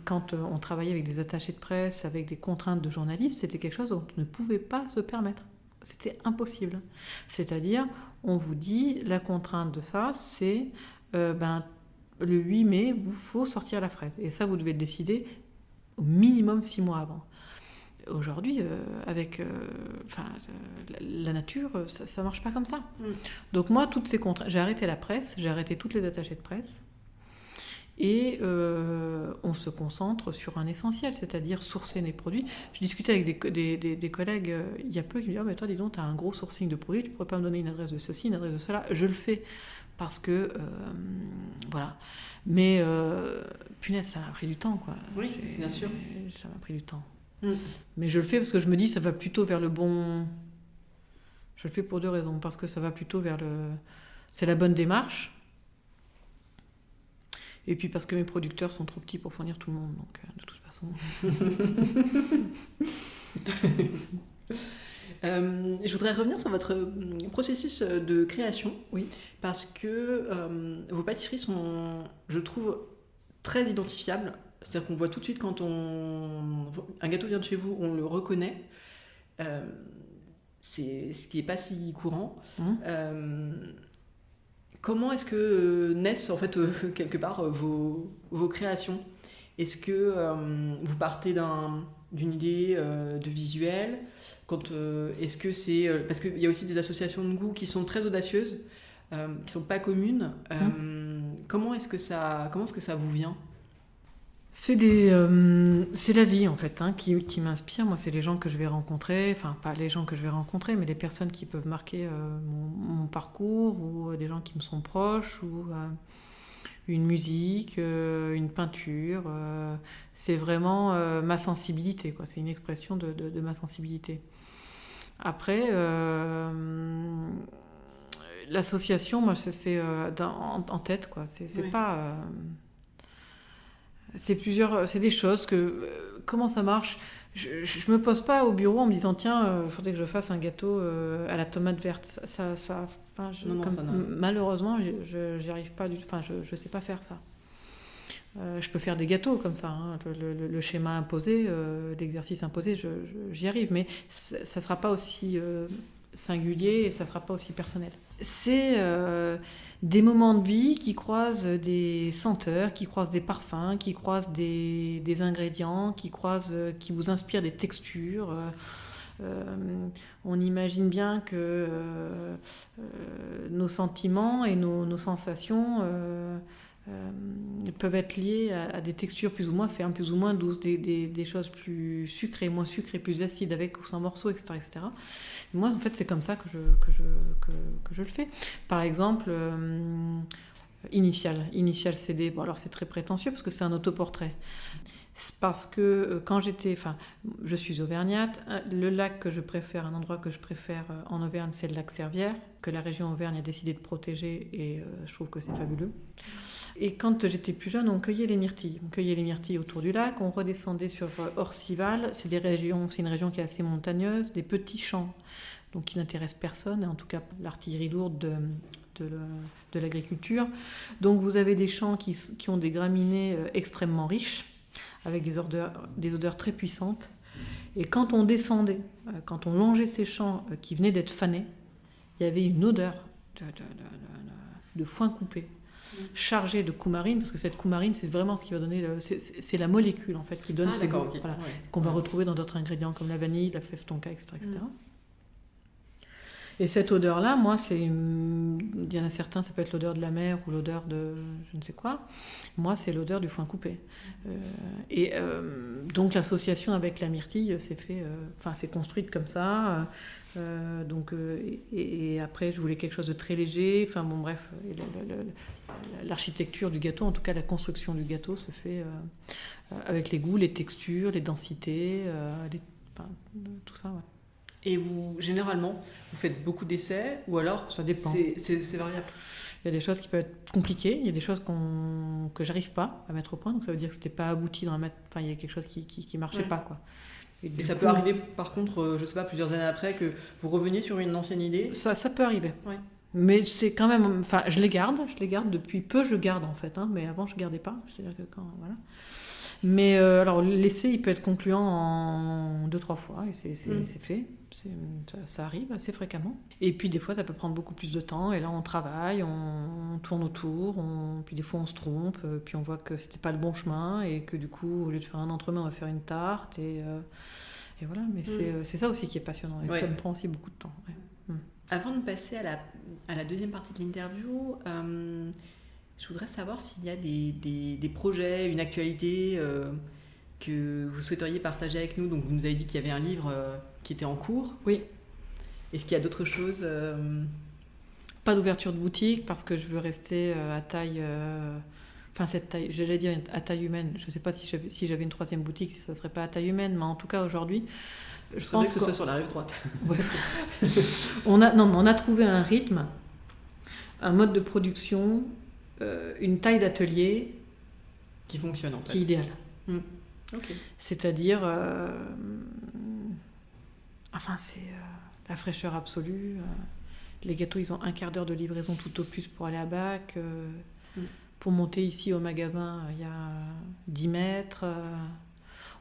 quand on travaillait avec des attachés de presse, avec des contraintes de journalistes, c'était quelque chose dont on ne pouvait pas se permettre. C'était impossible. C'est-à-dire, on vous dit, la contrainte de ça, c'est le 8 mai, il faut sortir la fraise. Et ça, vous devez le décider au minimum 6 mois avant. Aujourd'hui, avec la nature, ça marche pas comme ça. Donc moi, toutes ces contraintes, j'ai arrêté la presse, j'ai arrêté toutes les attachés de presse, et on se concentre sur un essentiel, c'est-à-dire sourcer les produits. Je discutais avec des collègues il y a peu qui me disaient « mais toi, dis donc, tu as un gros sourcing de produits, tu pourrais pas me donner une adresse de ceci, une adresse de cela ?» Je le fais parce que voilà. Mais punaise, ça m'a pris du temps, quoi. Oui, bien sûr. Ça m'a pris du temps. Mais je le fais parce que je me dis ça va plutôt vers le bon... Je le fais pour 2 raisons. Parce que ça va plutôt vers c'est la bonne démarche. Et puis parce que mes producteurs sont trop petits pour fournir tout le monde. Donc de toute façon... je voudrais revenir sur votre processus de création. Oui. Parce que vos pâtisseries sont, je trouve, très identifiables. C'est-à-dire qu'on voit tout de suite quand un gâteau vient de chez vous, on le reconnaît. C'est ce qui n'est pas si courant. Comment est-ce que naissent en fait quelque part vos créations? Est-ce que vous partez d'une idée de visuel? Est-ce que c'est parce qu'il y a aussi des associations de goût qui sont très audacieuses, qui sont pas communes. Comment est-ce que ça vous vient? C'est la vie en fait qui m'inspire. Moi, c'est les gens que je vais rencontrer, enfin pas les gens que je vais rencontrer, mais les personnes qui peuvent marquer mon parcours ou des gens qui me sont proches ou une musique, une peinture. C'est vraiment ma sensibilité, quoi. C'est une expression de ma sensibilité. Après, l'association, moi, ça se fait en tête, quoi. C'est pas... c'est des choses que... comment ça marche ? Je me pose pas au bureau en me disant tiens, il faudrait que je fasse un gâteau à la tomate verte. Malheureusement, j'y arrive pas du tout. Enfin, je sais pas faire ça. Je peux faire des gâteaux comme ça. Le schéma imposé, l'exercice imposé, j'y arrive. Mais ça sera pas aussi singulier et ça sera pas aussi personnel. C'est des moments de vie qui croisent des senteurs, qui croisent des parfums, qui croisent des ingrédients, qui vous inspirent des textures. On imagine bien que nos sentiments et nos sensations peuvent être liés à des textures plus ou moins fermes, plus ou moins douces, des choses plus sucrées, moins sucrées, plus acides, avec ou sans morceaux, etc. etc. Moi, en fait, c'est comme ça que je le fais. Par exemple, Initial CD. Bon, alors c'est très prétentieux parce que c'est un autoportrait. C'est parce que quand je suis auvergnate, le lac que je préfère, un endroit que je préfère en Auvergne, c'est le lac Servières, que la région Auvergne a décidé de protéger et je trouve que c'est fabuleux. Et quand j'étais plus jeune, on cueillait les myrtilles. On cueillait les myrtilles autour du lac, on redescendait sur Orcival. C'est une région qui est assez montagneuse, des petits champs, donc qui n'intéressent personne, et en tout cas l'artillerie lourde de l'agriculture. Donc vous avez des champs qui ont des graminées extrêmement riches, avec des odeurs très puissantes. Et quand on descendait, quand on longeait ces champs qui venaient d'être fanés, il y avait une odeur de foin coupé, chargée de coumarine, parce que cette coumarine, c'est vraiment ce qui va donner... c'est la molécule, en fait, qui donne ce goût, qu'on va retrouver dans d'autres ingrédients, comme la vanille, la fève tonka, etc. etc. Et cette odeur-là, moi, il y en a certains, ça peut être l'odeur de la mer ou l'odeur de je ne sais quoi. Moi, c'est l'odeur du foin coupé. Donc l'association avec la myrtille s'est construite comme ça. Et après, je voulais quelque chose de très léger. Enfin bon, bref, l'architecture du gâteau, en tout cas la construction du gâteau, se fait avec les goûts, les textures, les densités, tout ça. Ouais. Et vous, généralement, vous faites beaucoup d'essais ou alors ça dépend. C'est variable? Il y a des choses qui peuvent être compliquées, il y a des choses que j'arrive pas à mettre au point, donc ça veut dire que c'était pas abouti il y a quelque chose qui marchait pas, quoi. Et ça peut arriver, par contre, je sais pas, plusieurs années après, que vous reveniez sur une ancienne idée? Ça peut arriver. Ouais. Mais c'est quand même... Enfin, je les garde depuis peu, je garde en fait, mais avant je gardais pas, c'est-à-dire que voilà. Mais alors l'essai, il peut être concluant en 2-3 fois, et c'est fait. Ça arrive assez fréquemment. Et puis des fois, ça peut prendre beaucoup plus de temps, et là on travaille, on tourne autour, puis des fois on se trompe, puis on voit que c'était pas le bon chemin, et que du coup, au lieu de faire un entremets, on va faire une tarte, et voilà. Mais c'est ça aussi qui est passionnant, et ça me prend aussi beaucoup de temps. Ouais. Avant de passer à la deuxième partie de l'interview, je voudrais savoir s'il y a des projets, une actualité que vous souhaiteriez partager avec nous. Donc vous nous avez dit qu'il y avait un livre qui était en cours. Oui. Est-ce qu'il y a d'autres choses Pas d'ouverture de boutique parce que je veux rester à taille... cette taille, j'allais dire à taille humaine. Je ne sais pas si j'avais une troisième boutique, si ça ne serait pas à taille humaine, mais en tout cas aujourd'hui... Je pense que ce soit sur la rive droite. Ouais. On a trouvé un rythme, un mode de production... une taille d'atelier qui fonctionne en fait. Qui est idéale. Okay. C'est-à-dire c'est la fraîcheur absolue. Les gâteaux, ils ont un quart d'heure de livraison tout au plus pour aller à Bac. Pour monter ici au magasin, il y a 10 mètres.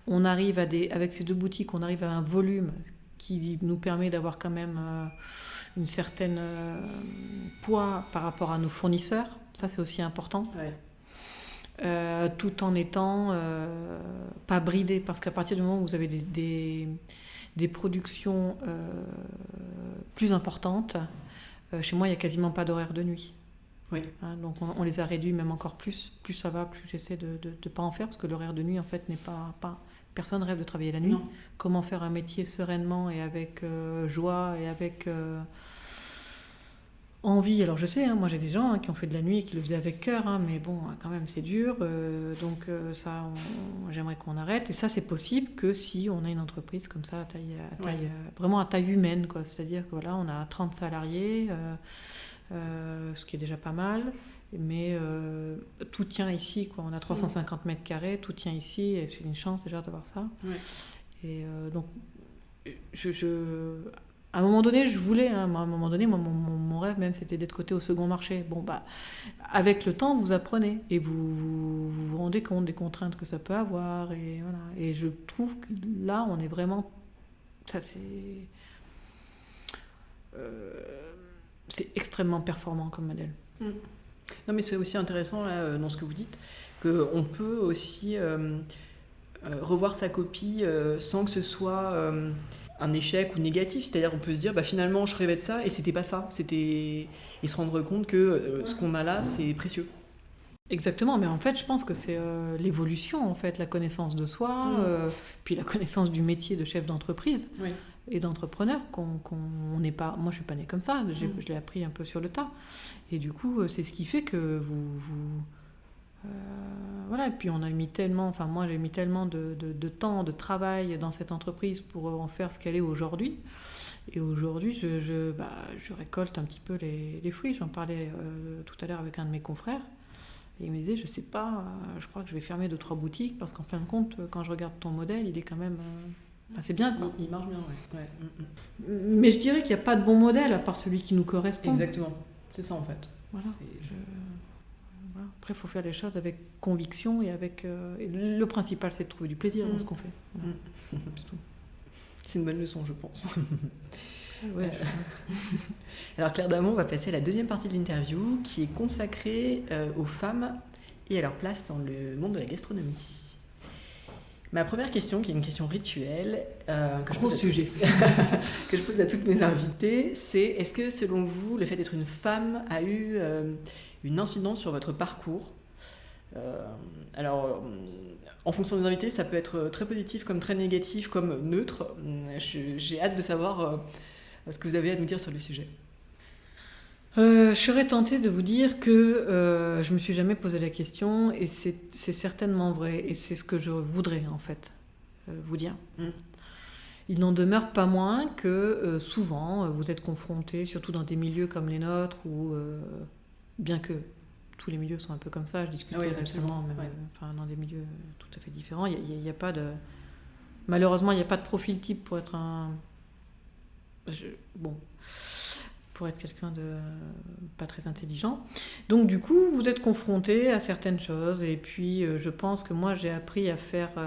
On arrive avec ces deux boutiques, on arrive à un volume qui nous permet d'avoir quand même une certaine poids par rapport à nos fournisseurs. Ça, c'est aussi important. Ouais. Tout en étant pas bridé, parce qu'à partir du moment où vous avez des productions plus importantes, chez moi, il n'y a quasiment pas d'horaire de nuit. Oui. Donc on les a réduits même encore plus. Plus ça va, plus j'essaie de ne pas en faire, parce que l'horaire de nuit, en fait, n'est pas... Personne rêve de travailler la nuit. Non. Comment faire un métier sereinement et avec joie et avec envie. Alors je sais, moi j'ai des gens qui ont fait de la nuit et qui le faisaient avec cœur, mais bon, quand même c'est dur. Donc ça, j'aimerais qu'on arrête. Et ça, c'est possible que si on a une entreprise comme ça, vraiment à taille humaine, quoi. C'est-à-dire que voilà, on a 30 salariés, ce qui est déjà pas mal. Mais tout tient ici, quoi. On a 350 mètres carrés, tout tient ici, et c'est une chance déjà d'avoir ça. Ouais. Et donc, à un moment donné, je voulais, à un moment donné, mon rêve même, c'était d'être coté au second marché. Bon, avec le temps, vous apprenez et vous rendez compte des contraintes que ça peut avoir. Et, voilà. Et je trouve que là, on est vraiment... Ça, c'est extrêmement performant comme modèle. Non, mais c'est aussi intéressant là, dans ce que vous dites, qu'on peut aussi revoir sa copie sans que ce soit un échec ou négatif. C'est-à-dire on peut se dire finalement je rêvais de ça et c'était pas ça. Et se rendre compte que ce qu'on a là, c'est précieux. Exactement, mais en fait je pense que c'est l'évolution, en fait, la connaissance de soi, puis la connaissance du métier de chef d'entreprise. Oui. Et d'entrepreneur qu'on n'est pas... Moi, je suis pas née comme ça, je l'ai appris un peu sur le tas. Et du coup, c'est ce qui fait que voilà, et puis on a mis tellement... Enfin, moi, j'ai mis tellement de temps, de travail dans cette entreprise pour en faire ce qu'elle est aujourd'hui. Et aujourd'hui, je récolte un petit peu les fruits. J'en parlais tout à l'heure avec un de mes confrères. Et il me disait, je sais pas, je crois que je vais fermer 2-3 boutiques, parce qu'en fin de compte, quand je regarde ton modèle, il est quand même... c'est bien, quoi. Il marche bien, ouais. Mais je dirais qu'il n'y a pas de bon modèle à part celui qui nous correspond. Exactement, c'est ça en fait. Voilà. Voilà. Après, il faut faire les choses avec conviction et avec... et le principal, c'est de trouver du plaisir dans ce qu'on fait. Voilà. C'est tout. C'est une bonne leçon, je pense. Ouais, Alors Claire Damon va passer à la deuxième partie de l'interview qui est consacrée aux femmes et à leur place dans le monde de la gastronomie. Ma première question, qui est une question rituelle, que je pose à toutes mes invitées, c'est est-ce que selon vous, le fait d'être une femme a eu une incidence sur votre parcours ? Alors, en fonction des invités, ça peut être très positif comme très négatif comme neutre. J'ai hâte de savoir ce que vous avez à nous dire sur le sujet. Je serais tentée de vous dire que je me suis jamais posé la question, et c'est certainement vrai, et c'est ce que je voudrais en fait vous dire. Il n'en demeure pas moins que souvent vous êtes confrontés, surtout dans des milieux comme les nôtres, où bien que tous les milieux sont un peu comme ça, je discutais récemment, même dans des milieux tout à fait différents, il y a pas de... Malheureusement, il n'y a pas de profil type pour être pour être quelqu'un de pas très intelligent. Donc du coup, vous êtes confronté à certaines choses, et puis je pense que moi j'ai appris à faire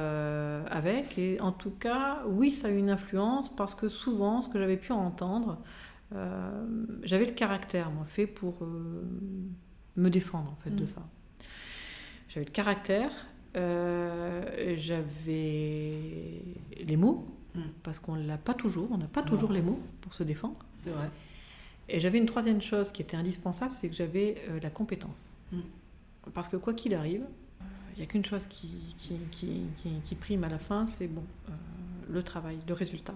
avec, et en tout cas, oui, ça a eu une influence, parce que souvent, ce que j'avais pu entendre, j'avais le caractère, moi, fait pour me défendre, en fait, de ça. J'avais le caractère, j'avais les mots, parce qu'on l'a pas toujours, on n'a pas toujours les mots pour se défendre. C'est vrai. Et j'avais une troisième chose qui était indispensable, c'est que j'avais la compétence. Parce que quoi qu'il arrive, il n'y a qu'une chose qui prime à la fin, c'est le travail, le résultat.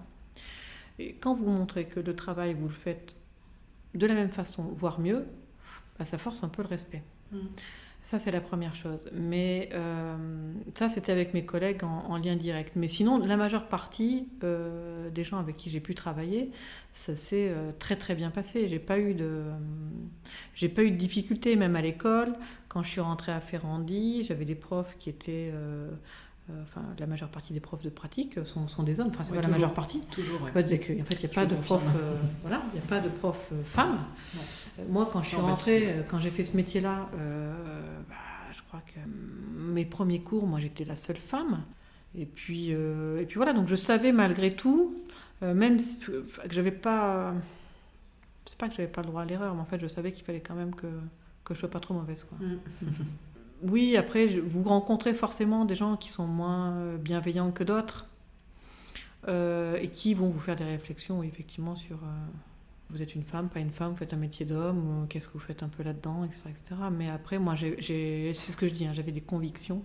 Et quand vous montrez que le travail, vous le faites de la même façon, voire mieux, ça force un peu le respect. Ça, c'est la première chose. Mais ça, c'était avec mes collègues en lien direct. Mais sinon, la majeure partie des gens avec qui j'ai pu travailler, ça s'est très très bien passé. J'ai pas eu de difficultés, même à l'école. Quand je suis rentrée à Ferrandi, j'avais des profs qui étaient... la majeure partie des profs de pratique sont des hommes. Enfin, c'est pas la majeure partie. Toujours, ouais. En fait, il n'y a pas de prof... il n'y a pas de prof femme. Moi, quand je suis rentrée, quand j'ai fait ce métier-là, je crois que mes premiers cours, moi, j'étais la seule femme. Et puis voilà, donc je savais malgré tout, même que j'avais pas... C'est pas que j'avais pas le droit à l'erreur, mais en fait, je savais qu'il fallait quand même que je sois pas trop mauvaise, quoi. Oui, après, vous rencontrez forcément des gens qui sont moins bienveillants que d'autres et qui vont vous faire des réflexions, effectivement, Vous êtes une femme, pas une femme, vous faites un métier d'homme, qu'est-ce que vous faites un peu là-dedans, etc. etc. Mais après, moi, c'est ce que je dis, j'avais des convictions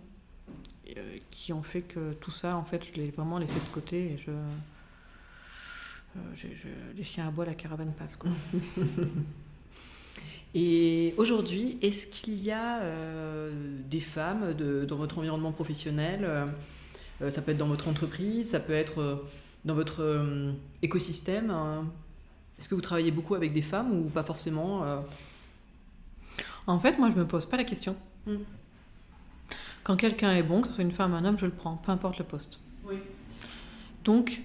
qui ont fait que tout ça, en fait, je l'ai vraiment laissé de côté et les chiens à bois, la caravane passe, quoi. Et aujourd'hui, est-ce qu'il y a des femmes dans votre environnement professionnel, ça peut être dans votre entreprise, ça peut être dans votre écosystème, est-ce que vous travaillez beaucoup avec des femmes ou pas forcément En fait, moi, je me pose pas la question. Quand quelqu'un est bon, que ce soit une femme ou un homme, je le prends, peu importe le poste. Oui. Donc,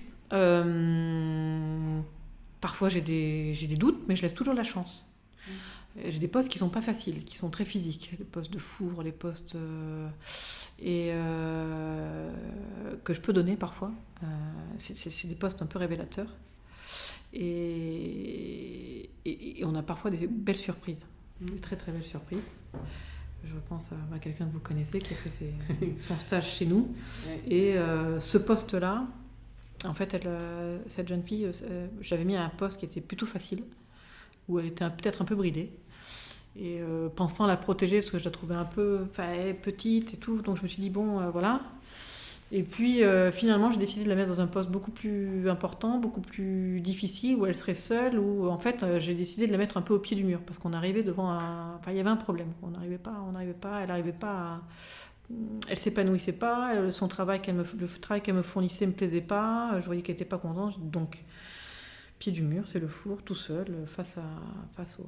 parfois j'ai des doutes, mais je laisse toujours la chance. J'ai des postes qui sont pas faciles, qui sont très physiques, les postes de four, les postes que je peux donner parfois. C'est des postes un peu révélateurs. Et on a parfois des belles surprises, des très très belles surprises. Je pense à quelqu'un que vous connaissez qui a fait son stage chez nous. Et ce poste-là, en fait, cette jeune fille, j'avais mis un poste qui était plutôt facile, où elle était peut-être un peu bridée. Et pensant la protéger, parce que je la trouvais un peu petite et tout, donc je me suis dit, bon, voilà. Et puis, finalement, j'ai décidé de la mettre dans un poste beaucoup plus important, beaucoup plus difficile, où elle serait seule, où, en fait, j'ai décidé de la mettre un peu au pied du mur, parce qu'on arrivait devant Enfin, il y avait un problème. On n'arrivait pas, elle n'arrivait pas Elle s'épanouissait pas, le travail qu'elle me fournissait me plaisait pas, je voyais qu'elle n'était pas contente, donc, pied du mur, c'est le four, tout seul, face au...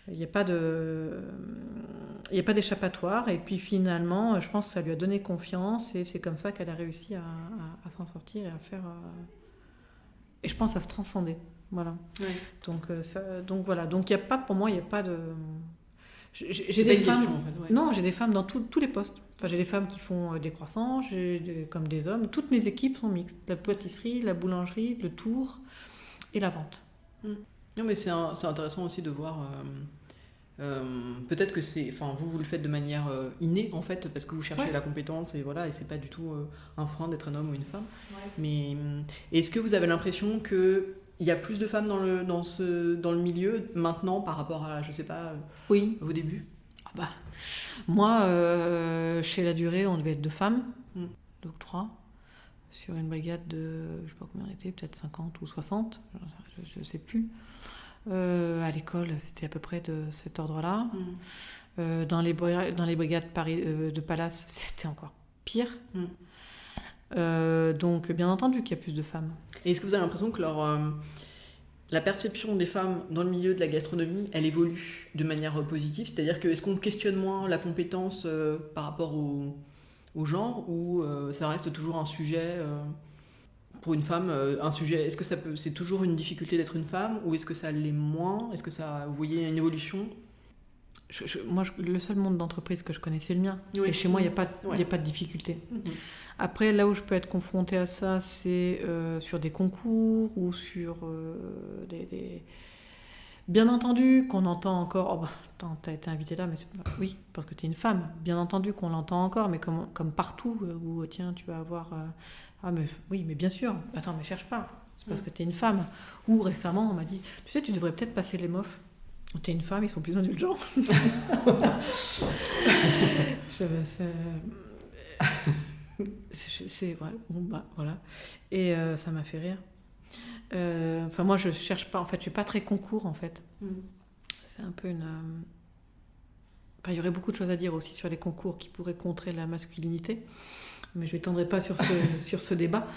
Il n'y a pas d'échappatoire. Et puis finalement, je pense que ça lui a donné confiance et c'est comme ça qu'elle a réussi à s'en sortir et à faire... Et je pense à se transcender. Voilà. Ouais. Donc voilà. Donc pour moi, il n'y a pas de... J'ai des femmes... Question, en fait, ouais. Non, j'ai des femmes dans tous les postes. Enfin, j'ai des femmes qui font des croissants, comme des hommes. Toutes mes équipes sont mixtes. La pâtisserie, la boulangerie, le tour et la vente. Non, mais c'est intéressant aussi de voir... peut-être que vous le faites de manière innée en fait parce que vous cherchez la compétence et voilà, et c'est pas du tout un frein d'être un homme ou une femme. Mais est-ce que vous avez l'impression que il y a plus de femmes dans le milieu maintenant par rapport à, je sais pas, au début? Moi, chez La Durée, on devait être 2 femmes, donc 3 sur une brigade de, je sais pas combien on était, peut-être 50 ou 60, je sais plus. À l'école, c'était à peu près de cet ordre-là. Dans les brigades de Palace, c'était encore pire. Donc, bien entendu qu'il y a plus de femmes. Et est-ce que vous avez l'impression que la perception des femmes dans le milieu de la gastronomie, elle évolue de manière positive? C'est-à-dire que est-ce qu'on questionne moins la compétence par rapport au genre, ou ça reste toujours un sujet pour une femme, un sujet, est-ce que c'est toujours une difficulté d'être une femme, ou est-ce que ça l'est moins? Est-ce que vous voyez une évolution? Moi, le seul monde d'entreprise que je connais, c'est le mien. Oui. Et chez moi, il n'y a pas de difficulté. Après, là où je peux être confrontée à ça, c'est sur des concours ou sur des... Bien entendu qu'on entend encore... t'as été invitée là, mais oui, parce que t'es une femme. Bien entendu qu'on l'entend encore, mais comme partout, où tiens, tu vas avoir... mais bien sûr. Attends, mais cherche pas. C'est parce que t'es une femme. Ou récemment, on m'a dit, tu sais, tu devrais peut-être passer les MOF. T'es une femme, ils sont plus indulgents. C'est vrai. Voilà. Et ça m'a fait rire. Moi, je cherche pas. En fait, je suis pas très concours, en fait. C'est un peu une... il y aurait beaucoup de choses à dire aussi sur les concours qui pourraient contrer la masculinité. Mais je ne m'étendrai pas sur ce débat,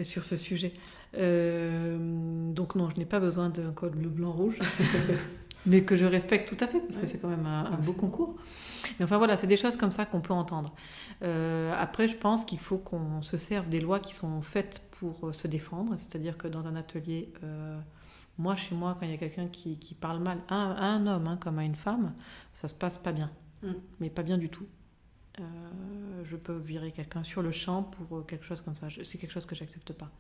sur ce sujet. Donc non, je n'ai pas besoin d'un code bleu, blanc, rouge, mais que je respecte tout à fait, parce que c'est quand même un beau concours. Mais enfin voilà, c'est des choses comme ça qu'on peut entendre. Après, je pense qu'il faut qu'on se serve des lois qui sont faites pour se défendre, c'est-à-dire que dans un atelier... chez moi, quand il y a quelqu'un qui parle mal à un homme comme à une femme, ça se passe pas bien. Mais pas bien du tout. Je peux virer quelqu'un sur le champ pour quelque chose comme ça. C'est quelque chose que j'accepte pas.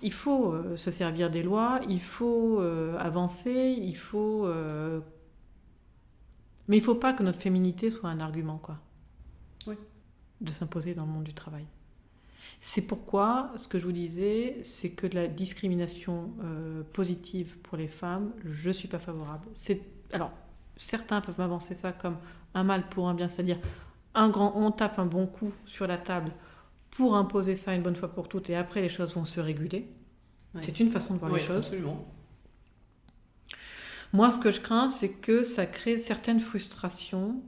Il faut se servir des lois, il faut avancer, mais il faut pas que notre féminité soit un argument, quoi. Oui. De s'imposer dans le monde du travail. C'est pourquoi, ce que je vous disais, c'est que de la discrimination positive pour les femmes, je ne suis pas favorable. Alors, certains peuvent m'avancer ça comme un mal pour un bien, c'est-à-dire on tape un bon coup sur la table pour imposer ça une bonne fois pour toutes et après les choses vont se réguler. Ouais. C'est une façon de voir les choses. Absolument. Moi, ce que je crains, c'est que ça crée certaines frustrations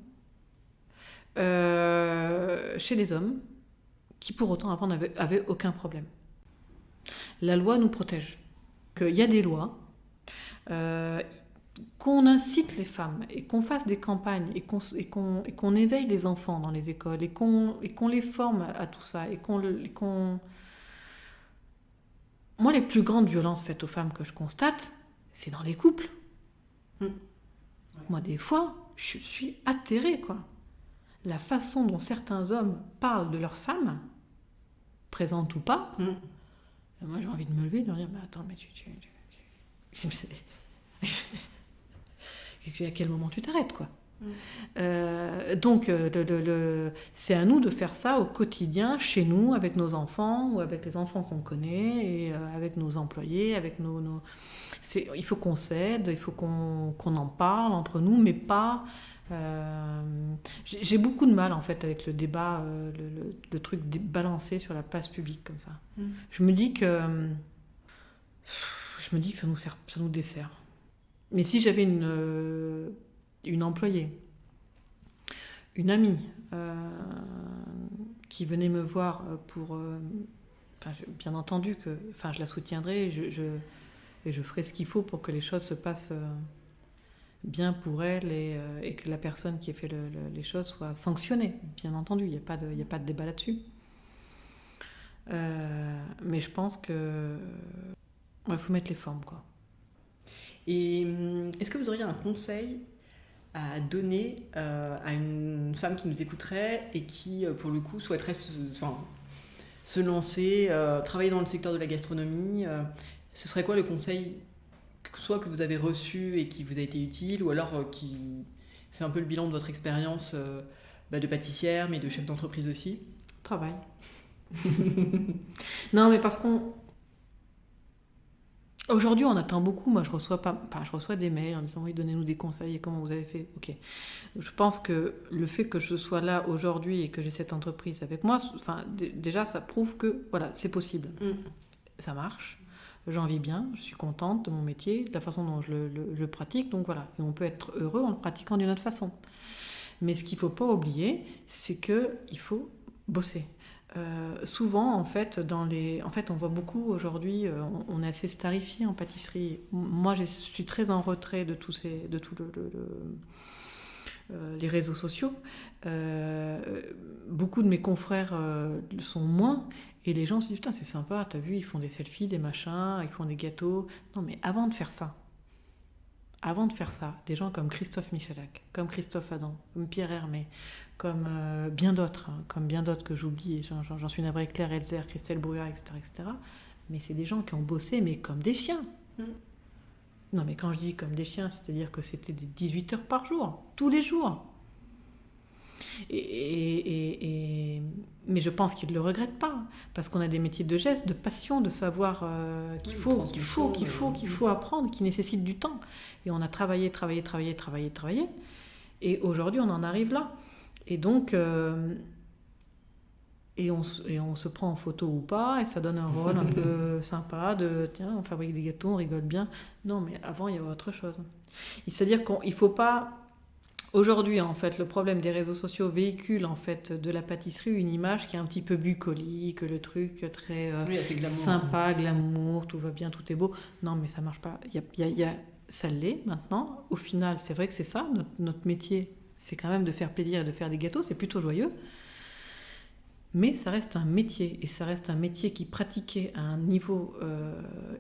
chez les hommes qui pour autant avant n'avaient aucun problème. La loi nous protège. Il y a des lois, qu'on incite les femmes et qu'on fasse des campagnes et qu'on éveille les enfants dans les écoles et qu'on les forme à tout ça et qu'on... Moi, les plus grandes violences faites aux femmes que je constate, c'est dans les couples. Ouais. Moi, des fois, je suis atterrée, quoi. La façon dont certains hommes parlent de leurs femmes, présentes ou pas, moi, j'ai envie de me lever et de leur dire, mais attends, mais à quel moment tu t'arrêtes, quoi. Donc, c'est à nous de faire ça au quotidien, chez nous, avec nos enfants ou avec les enfants qu'on connaît, et avec nos employés, avec il faut qu'on s'aide, il faut qu'on en parle entre nous, mais pas... j'ai beaucoup de mal, en fait, avec le débat, le truc balancé sur la place publique, comme ça. Je me dis que ça nous dessert. Mais si j'avais une employée, une amie qui venait me voir pour... bien entendu que je la soutiendrai et je ferai ce qu'il faut pour que les choses se passent bien pour elle et que la personne qui a fait les choses soit sanctionnée, bien entendu. Il n'y a pas de débat là-dessus. Mais je pense que faut mettre les formes, quoi. Et est-ce que vous auriez un conseil à donner à une femme qui nous écouterait et qui, pour le coup, souhaiterait se lancer, travailler dans le secteur de la gastronomie? Ce serait quoi le conseil, soit que vous avez reçu et qui vous a été utile, ou alors qui fait un peu le bilan de votre expérience de pâtissière, mais de chef d'entreprise aussi? Travail. Non, mais parce qu'on... Aujourd'hui, on attend beaucoup. Moi, je reçois des mails en disant oui, donnez-nous des conseils et comment vous avez fait. Ok. Je pense que le fait que je sois là aujourd'hui et que j'ai cette entreprise avec moi, déjà, ça prouve que voilà, c'est possible. Ça marche. J'en vis bien. Je suis contente de mon métier, de la façon dont je le pratique. Donc voilà. Et on peut être heureux en le pratiquant d'une autre façon. Mais ce qu'il ne faut pas oublier, c'est qu'il faut bosser. Souvent, en fait, on voit beaucoup aujourd'hui, on est assez starifié en pâtisserie. Moi, je suis très en retrait de tous les réseaux sociaux. Beaucoup de mes confrères le sont moins, et les gens se disent putain, c'est sympa, t'as vu, ils font des selfies, des machins, ils font des gâteaux. Non, mais avant de faire ça, des gens comme Christophe Michalak, comme Christophe Adam, comme Pierre Hermé, comme bien d'autres que j'oublie, et j'en suis navrée, Claire Elzer, Christelle Brouillard, etc. Mais c'est des gens qui ont bossé, mais comme des chiens. Non, mais quand je dis comme des chiens, c'est-à-dire que c'était des 18 heures par jour, tous les jours. Mais je pense qu'ils ne le regrettent pas, parce qu'on a des métiers de geste, de passion, de savoir qu'il faut apprendre, qui nécessitent du temps. Et on a travaillé. Et aujourd'hui, on en arrive là. Et donc, on se prend en photo ou pas, et ça donne un rôle un peu sympa de tiens, on fabrique des gâteaux, on rigole bien. Non, mais avant, il y avait autre chose. C'est-à-dire qu'il ne faut pas. Aujourd'hui, en fait, le problème des réseaux sociaux véhicule en fait de la pâtisserie une image qui est un petit peu bucolique, le truc très sympa, glamour, tout va bien, tout est beau. Non, mais ça marche pas. Ça l'est maintenant. Au final, c'est vrai que c'est ça. Notre métier, c'est quand même de faire plaisir et de faire des gâteaux. C'est plutôt joyeux. Mais ça reste un métier. Et ça reste un métier qui, pratiqué à un niveau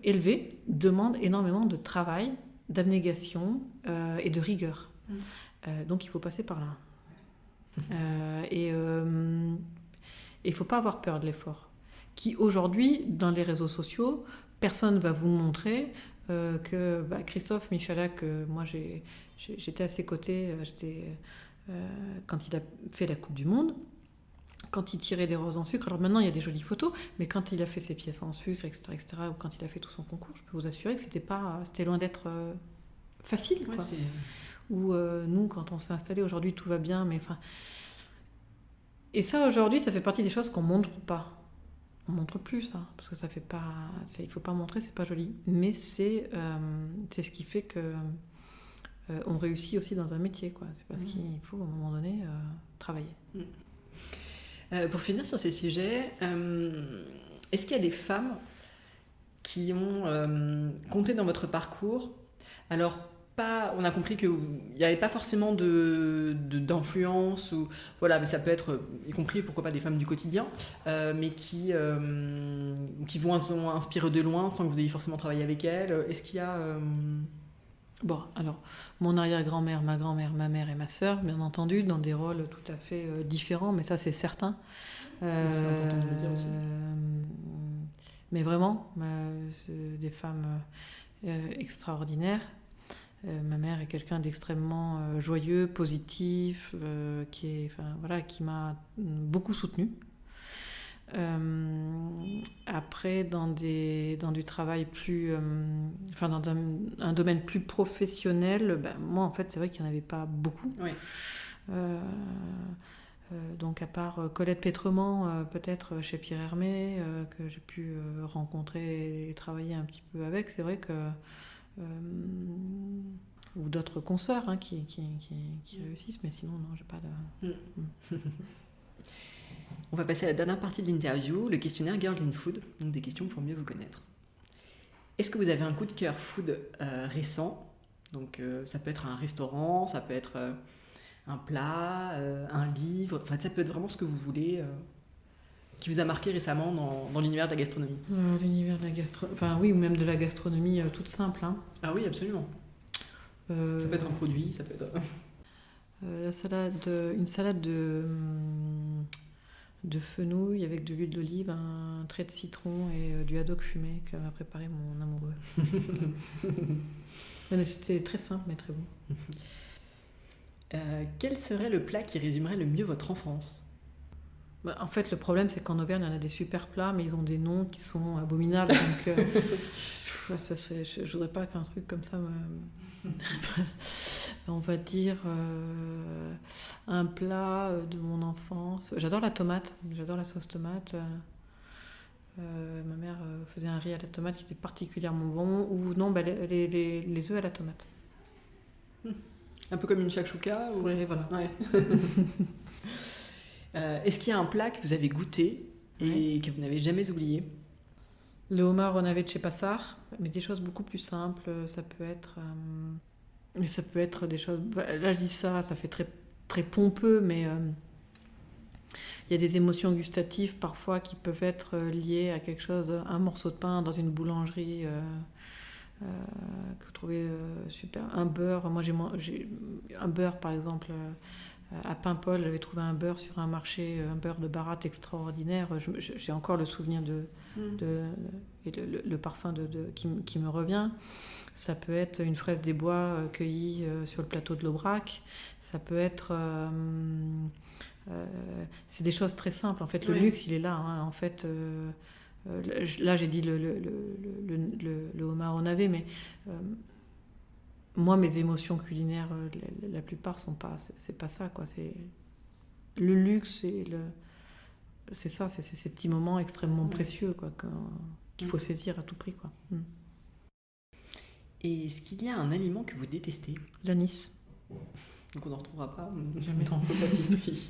élevé, demande énormément de travail, d'abnégation et de rigueur. Donc il faut passer par là. Et il ne faut pas avoir peur de l'effort. Qui aujourd'hui, dans les réseaux sociaux, personne ne va vous montrer que Christophe Michalak, moi j'étais à ses côtés quand il a fait la Coupe du Monde. quand il tirait des roses en sucre, alors maintenant il y a des jolies photos, mais quand il a fait ses pièces en sucre, etc., ou quand il a fait tout son concours, je peux vous assurer que c'était loin d'être facile. Quoi. Ou nous, quand on s'est installé, aujourd'hui tout va bien, mais enfin... Et ça, aujourd'hui, ça fait partie des choses qu'on montre pas. On montre plus ça, parce que ça fait pas... Il faut pas montrer, c'est pas joli. Mais c'est ce qui fait que on réussit aussi dans un métier, quoi. C'est parce qu'il faut, à un moment donné, travailler. Pour finir sur ces sujets, est-ce qu'il y a des femmes qui ont compté dans votre parcours? Alors, on a compris qu'il n'y avait pas forcément d'influence, voilà, mais ça peut être, y compris, pourquoi pas, des femmes du quotidien, mais qui vous ont inspiré de loin sans que vous ayez forcément travaillé avec elles. Est-ce qu'il y a... Bon, alors, mon arrière-grand-mère, ma grand-mère, ma mère et ma sœur, bien entendu, dans des rôles tout à fait différents, mais ça, c'est certain. C'est important de le dire aussi. Mais vraiment, c'est des femmes extraordinaires. Ma mère est quelqu'un d'extrêmement joyeux, positif, qui m'a beaucoup soutenue. Après, dans du travail plus... dans un domaine plus professionnel, moi, en fait, c'est vrai qu'il n'y en avait pas beaucoup. Oui. Donc, à part Colette Pétrement, peut-être chez Pierre Hermé, que j'ai pu rencontrer et travailler un petit peu avec, c'est vrai que... ou d'autres consoeurs qui réussissent, mais sinon, non, j'ai pas de... On va passer à la dernière partie de l'interview, le questionnaire Girls in Food, donc des questions pour mieux vous connaître. Est-ce que vous avez un coup de cœur food récent? Donc ça peut être un restaurant, ça peut être un plat, un livre, enfin ça peut être vraiment ce que vous voulez, qui vous a marqué récemment dans l'univers de la gastronomie. L'univers de la gastronomie, enfin oui, ou même de la gastronomie toute simple. Hein. Ah oui, absolument. Ça peut être un produit, ça peut être... une salade de fenouil avec de l'huile d'olive, un trait de citron et du haddock fumé que m'a préparé mon amoureux. C'était très simple mais très bon. Quel serait le plat qui résumerait le mieux votre enfance? En fait, le problème, c'est qu'en Auvergne, il y en a des super plats, mais ils ont des noms qui sont abominables. Donc, je ne voudrais pas qu'un truc comme ça on va dire un plat de mon enfance. J'adore la tomate, j'adore la sauce tomate. Ma mère faisait un riz à la tomate qui était particulièrement bon. Ou non, les œufs à la tomate. Un peu comme une shakshuka ou... Oui, voilà. Ouais. Est-ce qu'il y a un plat que vous avez goûté et que vous n'avez jamais oublié? Le homard au navet de chez Passard, mais des choses beaucoup plus simples. Ça peut être des choses... Là, je dis ça fait très, très pompeux, mais il y a des émotions gustatives parfois qui peuvent être liées à quelque chose, un morceau de pain dans une boulangerie que vous trouvez super. Un beurre, moi j'ai un beurre par exemple... à Paimpol, j'avais trouvé un beurre sur un marché, un beurre de Baratte extraordinaire. J'ai encore le souvenir et le parfum qui me revient. Ça peut être une fraise des bois cueillie sur le plateau de l'Aubrac. Ça peut être... c'est des choses très simples. En fait, le luxe, il est là. Hein. En fait, là, j'ai dit le homard au navet, mais... moi, mes émotions culinaires, la plupart sont pas, c'est pas ça, quoi. C'est le luxe, c'est ça, c'est ces petits moments extrêmement précieux, quoi, qu'il faut saisir à tout prix, quoi. Et est-ce qu'il y a un aliment que vous détestez? L'anis. Donc on n'en retrouvera pas jamais dans vos pâtisseries.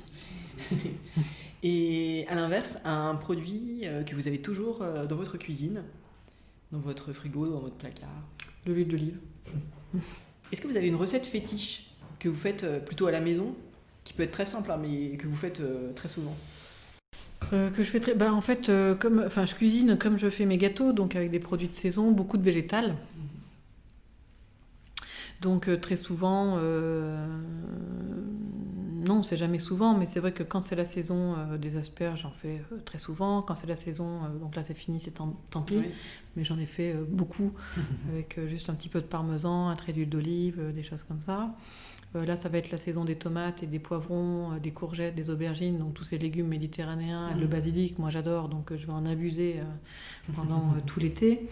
Et à l'inverse, un produit que vous avez toujours dans votre cuisine, dans votre frigo, dans votre placard? De l'huile d'olive. Est-ce que vous avez une recette fétiche que vous faites plutôt à la maison, qui peut être très simple, hein, mais que vous faites très souvent? Que je fais en fait, je cuisine comme je fais mes gâteaux, donc avec des produits de saison, beaucoup de végétal. Non, c'est jamais souvent, mais c'est vrai que quand c'est la saison des asperges, j'en fais très souvent. Quand c'est la saison, donc là c'est fini, c'est tant pis. Oui. Mais j'en ai fait beaucoup, avec juste un petit peu de parmesan, un trait d'huile d'olive, des choses comme ça. Là, ça va être la saison des tomates et des poivrons, des courgettes, des aubergines, donc tous ces légumes méditerranéens, le basilic, moi j'adore, donc je vais en abuser pendant tout l'été.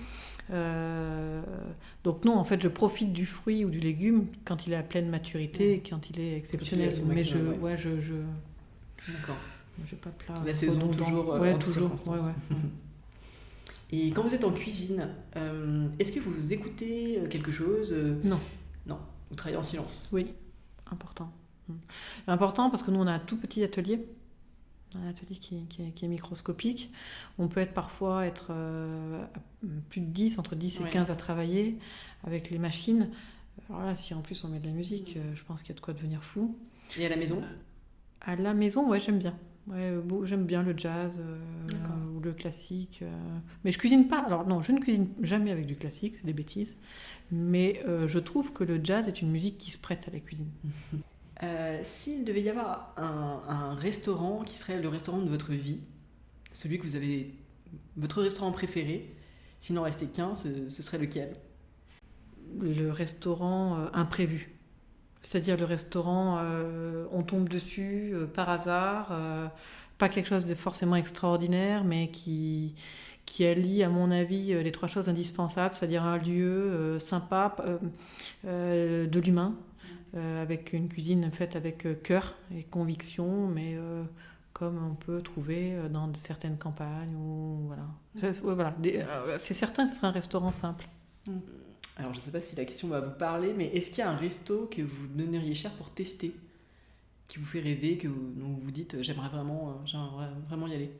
Donc non, en fait, je profite du fruit ou du légume quand il est à pleine maturité et quand il est exceptionnel. Mais D'accord. J'ai pas de plat. La saison toujours. Toujours. Ouais. Et quand vous êtes en cuisine, est-ce que vous écoutez quelque chose ? Non. Non. Vous travaillez en silence ? Oui. Important. Important parce que nous, on a un tout petit atelier. Un atelier qui est microscopique. On peut parfois être plus de 10, entre 10 et 15 à travailler avec les machines. Alors là, si en plus on met de la musique, je pense qu'il y a de quoi devenir fou. Et à la maison ? À la maison, ouais, j'aime bien. Ouais, j'aime bien le jazz ou le classique. Mais je cuisine pas. Alors non, je ne cuisine jamais avec du classique, c'est des bêtises. Mais je trouve que le jazz est une musique qui se prête à la cuisine. S'il devait y avoir un restaurant qui serait le restaurant de votre vie, celui que vous avez, votre restaurant préféré, s'il n'en restait qu'un, ce serait lequel ? Le restaurant imprévu. C'est-à-dire le restaurant, on tombe dessus par hasard, pas quelque chose de forcément extraordinaire, mais qui allie, à mon avis, les 3 choses indispensables, c'est-à-dire un lieu sympa, de l'humain, avec une cuisine faite avec cœur et conviction, mais comme on peut trouver dans certaines campagnes. Voilà. C'est certain que ce serait un restaurant simple. Alors, je ne sais pas si la question va vous parler, mais est-ce qu'il y a un resto que vous donneriez cher pour tester, qui vous fait rêver, dont vous dites j'aimerais vraiment y aller ?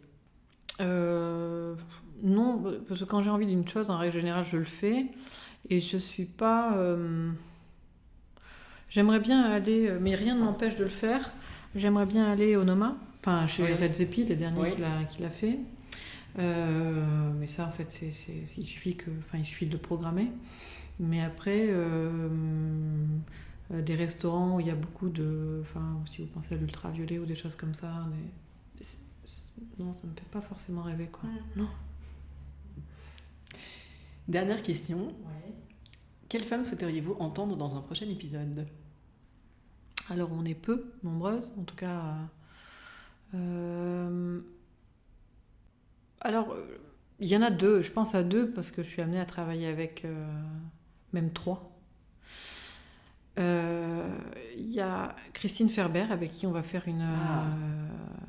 Non, parce que quand j'ai envie d'une chose, en règle générale, je le fais. Et je ne suis pas... J'aimerais bien aller, mais rien ne m'empêche de le faire. J'aimerais bien aller au Noma, enfin chez Red Zepi, les derniers qu'il a fait. Mais ça, en fait, il suffit de le programmer. Mais après, des restaurants où il y a beaucoup de... Enfin, si vous pensez à l'ultraviolet ou des choses comme ça, non, ça ne me fait pas forcément rêver, quoi. Non. Dernière question. Ouais. Quelle femme souhaiteriez-vous entendre dans un prochain épisode ? Alors, on est peu nombreuses, en tout cas. Alors, il y en a 2. Je pense à 2 parce que je suis amenée à travailler avec même 3. Il y a Christine Ferber avec qui on va faire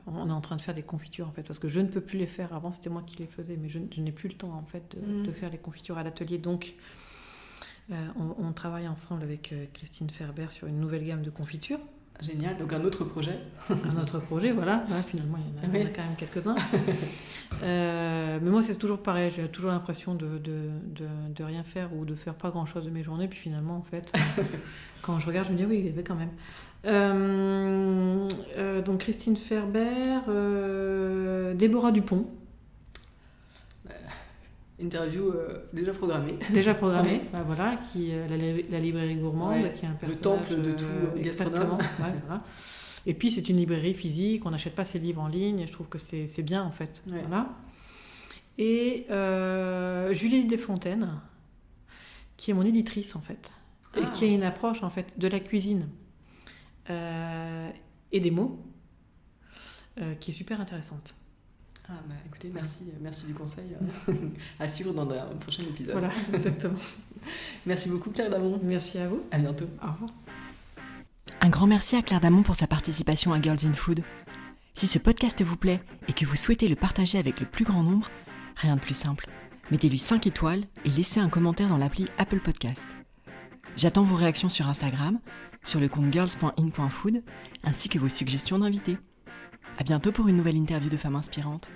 on est en train de faire des confitures en fait, parce que je ne peux plus les faire. Avant, c'était moi qui les faisais, mais je n'ai plus le temps en fait de faire les confitures à l'atelier. Donc, on travaille ensemble avec Christine Ferber sur une nouvelle gamme de confitures. Génial, donc un autre projet. Un autre projet, voilà. Ouais, finalement, il y en a quand même quelques-uns. Mais moi, c'est toujours pareil. J'ai toujours l'impression de rien faire ou de faire pas grand-chose de mes journées. Puis finalement, en fait, quand je regarde, je me dis oui, il y avait quand même. Donc Christine Ferber, Déborah Dupont. Interview déjà programmée. Déjà programmée, voilà, qui la librairie gourmande, qui est un personnage... Le temple de tout gastronome. Voilà. Et puis c'est une librairie physique, on n'achète pas ses livres en ligne, je trouve que c'est bien en fait. Ouais. Voilà. Et Julie Desfontaines, qui est mon éditrice en fait, et qui a une approche en fait de la cuisine et des mots qui est super intéressante. Écoutez, merci du conseil. À suivre dans un prochain épisode. Voilà, exactement. Merci beaucoup Claire Damon. Merci à vous. À bientôt. Au revoir. Un grand merci à Claire Damon pour sa participation à Girls in Food. Si ce podcast vous plaît et que vous souhaitez le partager avec le plus grand nombre, rien de plus simple. Mettez-lui 5 étoiles et laissez un commentaire dans l'appli Apple Podcast. J'attends vos réactions sur Instagram, sur le compte girls.in.food, ainsi que vos suggestions d'invités. À bientôt pour une nouvelle interview de femmes inspirantes.